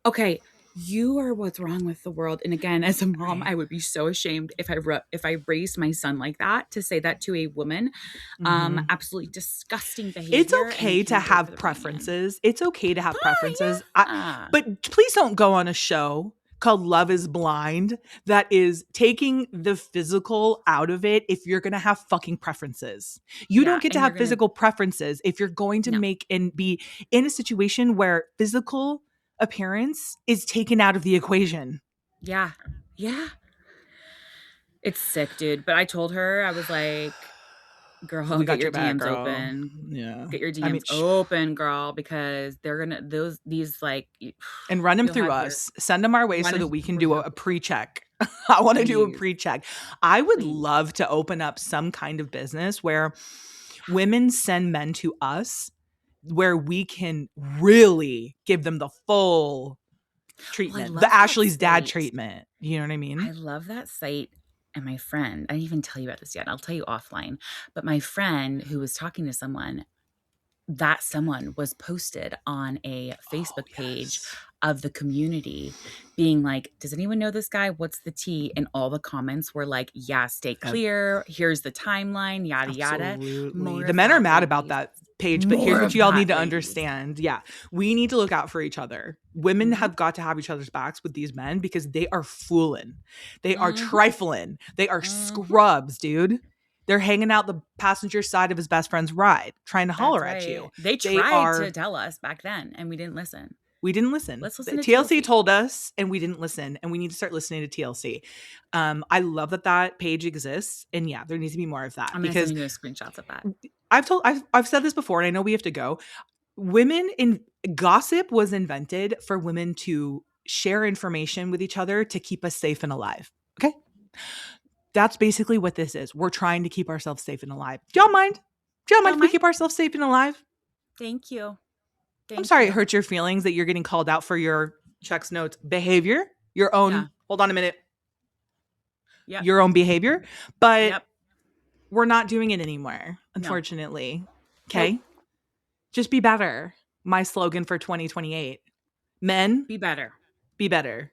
Speaker 1: okay, you are what's wrong with the world. And again, as a mom,
Speaker 2: Right.
Speaker 1: I would be so ashamed if I raised my son like that, to say that to a woman.
Speaker 2: Mm-hmm.
Speaker 1: Absolutely disgusting
Speaker 2: It's
Speaker 1: behavior, and you
Speaker 2: okay to
Speaker 1: can't do it for
Speaker 2: have
Speaker 1: the right man.
Speaker 2: preferences. It's okay to have preferences.
Speaker 1: Yeah.
Speaker 2: But please don't go on a show called Love is Blind that is taking the physical out of it if you're going to have fucking preferences. You
Speaker 1: Yeah,
Speaker 2: don't get to
Speaker 1: and you're
Speaker 2: have
Speaker 1: gonna
Speaker 2: physical preferences if you're going to
Speaker 1: no.
Speaker 2: make and be in a situation where physical appearance is taken out of the equation.
Speaker 1: Yeah. Yeah. It's sick, dude. But I told her, I was like, girl,
Speaker 2: We
Speaker 1: get
Speaker 2: got
Speaker 1: your
Speaker 2: your back,
Speaker 1: DMs
Speaker 2: girl.
Speaker 1: open.
Speaker 2: Yeah.
Speaker 1: Get your
Speaker 2: I mean,
Speaker 1: DMs open, girl, because they're gonna these like
Speaker 2: and run them
Speaker 1: you'll
Speaker 2: through
Speaker 1: have your
Speaker 2: us. Send them our way so that
Speaker 1: run
Speaker 2: we can do
Speaker 1: through.
Speaker 2: a pre-check. I want to do a
Speaker 1: Please,
Speaker 2: pre-check. I would
Speaker 1: please.
Speaker 2: love to open up some kind of business where women send men to us, where we can really give them the full
Speaker 1: Well, I
Speaker 2: treatment, the
Speaker 1: love that
Speaker 2: Ashley's dad
Speaker 1: site.
Speaker 2: treatment. You know what I mean?
Speaker 1: I love that site. And my friend, I didn't even tell you about this yet. I'll tell you offline. But my friend who was talking to someone, that someone was posted on a
Speaker 2: Oh,
Speaker 1: Facebook page
Speaker 2: yes.
Speaker 1: of the community being like, does anyone know this guy? What's the tea? And all the comments were like, yeah, stay
Speaker 2: Yep.
Speaker 1: clear. Here's the timeline, yada, yada.
Speaker 2: Absolutely.
Speaker 1: More
Speaker 2: The
Speaker 1: of
Speaker 2: men are
Speaker 1: that,
Speaker 2: mad about
Speaker 1: ladies.
Speaker 2: that page, but here's
Speaker 1: More
Speaker 2: what
Speaker 1: of
Speaker 2: you all need
Speaker 1: that,
Speaker 2: to
Speaker 1: ladies.
Speaker 2: understand. Yeah. We need to look out for each other. Women
Speaker 1: Mm-hmm.
Speaker 2: have got to have each other's backs with these men because they are fooling. They are
Speaker 1: Mm-hmm.
Speaker 2: trifling. They are
Speaker 1: Mm-hmm.
Speaker 2: scrubs, dude. They're hanging out the passenger side of his best friend's ride, trying to
Speaker 1: That's
Speaker 2: holler at
Speaker 1: right.
Speaker 2: you.
Speaker 1: They
Speaker 2: They
Speaker 1: tried to
Speaker 2: are,
Speaker 1: tell us back then, and we didn't listen.
Speaker 2: we didn't listen.
Speaker 1: Let's listen to
Speaker 2: TLC
Speaker 1: TLC.
Speaker 2: told us and we didn't listen, and we need to start listening to TLC. I love that page exists, and yeah, there needs to be more of that
Speaker 1: I'm going to
Speaker 2: because
Speaker 1: send you screenshots of that.
Speaker 2: I've said this before and I know we have to go. Women in gossip was invented for women to share information with each other to keep us safe and alive. Okay? That's basically what this is. We're trying to keep ourselves safe and alive. Do y'all mind? Do y'all mind
Speaker 1: Don't
Speaker 2: if we
Speaker 1: mind?
Speaker 2: keep ourselves safe and alive?
Speaker 1: Thank you.
Speaker 2: I'm
Speaker 1: Thank
Speaker 2: sorry it
Speaker 1: you.
Speaker 2: hurts your feelings that you're getting called out for your checks notes behavior, your
Speaker 1: Yeah.
Speaker 2: own, hold on a minute,
Speaker 1: Yep.
Speaker 2: your own behavior, but
Speaker 1: Yep.
Speaker 2: we're not doing it anymore,
Speaker 1: No.
Speaker 2: unfortunately.
Speaker 1: Nope.
Speaker 2: Okay? Just be better. My slogan for 2028. Men,
Speaker 1: Be better.
Speaker 2: be better.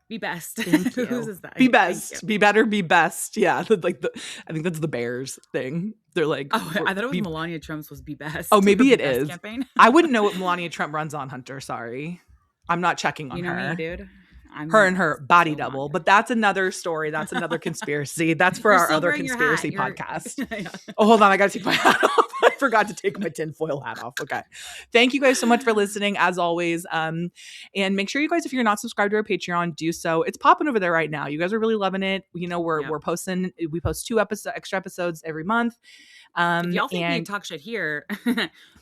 Speaker 1: Be best.
Speaker 2: Thank
Speaker 1: Whose
Speaker 2: you.
Speaker 1: is that?
Speaker 2: Be
Speaker 1: Thank you.
Speaker 2: best. Be better, be best. Yeah. I think that's the Bears thing. They're like,
Speaker 1: Oh, I thought it was Melania Trump's was be best.
Speaker 2: oh,
Speaker 1: Her
Speaker 2: maybe
Speaker 1: be
Speaker 2: it
Speaker 1: best
Speaker 2: is.
Speaker 1: campaign.
Speaker 2: I wouldn't know what Melania Trump runs on, Hunter. Sorry. I'm not checking on
Speaker 1: You know me,
Speaker 2: her.
Speaker 1: dude.
Speaker 2: Her and her body
Speaker 1: still not
Speaker 2: double,
Speaker 1: here.
Speaker 2: but that's another story. That's another conspiracy. That's for
Speaker 1: You're
Speaker 2: our
Speaker 1: still
Speaker 2: other
Speaker 1: wearing your hat.
Speaker 2: conspiracy
Speaker 1: You're
Speaker 2: podcast.
Speaker 1: yeah.
Speaker 2: Oh, hold on. I got to take my hat off. I forgot to take my tinfoil hat off. Okay. Thank you guys so much for listening, as always. And make sure you guys, if you're not subscribed to our Patreon, do so. It's popping over there right now. You guys are really loving it. You know, we're posting. We post 2 extra episodes every month.
Speaker 1: If y'all think we
Speaker 2: And
Speaker 1: talk shit here,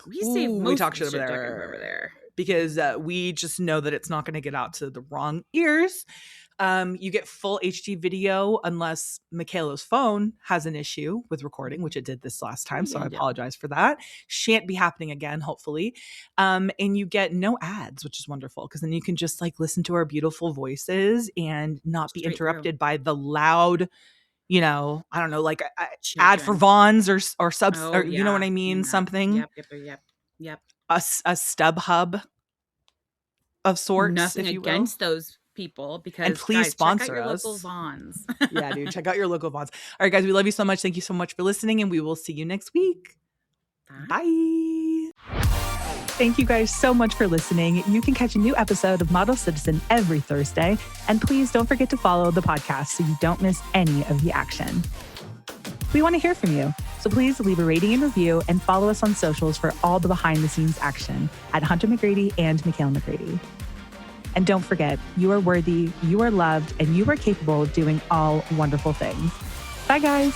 Speaker 1: we save most
Speaker 2: we talk
Speaker 1: of
Speaker 2: shit
Speaker 1: the
Speaker 2: over
Speaker 1: shit
Speaker 2: there.
Speaker 1: over there.
Speaker 2: Because we just know that it's not going to get out to the wrong ears. You get full HD video unless Michaela's phone has an issue with recording, which it did this last time. So I apologize for that. Shan't be happening again, hopefully. And you get no ads, which is wonderful because then you can just like listen to our beautiful voices and not be interrupted by the loud, you know, I don't know, like ad for Vons or subs, or you know what I mean? Something.
Speaker 1: Yep.
Speaker 2: A stub hub of sorts,
Speaker 1: Nothing
Speaker 2: if you
Speaker 1: against
Speaker 2: will.
Speaker 1: those people, because
Speaker 2: And please
Speaker 1: guys,
Speaker 2: sponsor
Speaker 1: check out your
Speaker 2: us.
Speaker 1: local Vons.
Speaker 2: Yeah, dude, check out your local Vons. All right, guys, we love you so much. Thank you so much for listening, and we will see you next week. Bye. Thank you guys so much for listening. You can catch a new episode of Model Citizen every Thursday. And please don't forget to follow the podcast so you don't miss any of the action. We want to hear from you, so please leave a rating and review and follow us on socials for all the behind-the-scenes action at Hunter McGrady and Michaela McGrady. And don't forget, you are worthy, you are loved, and you are capable of doing all wonderful things. Bye, guys.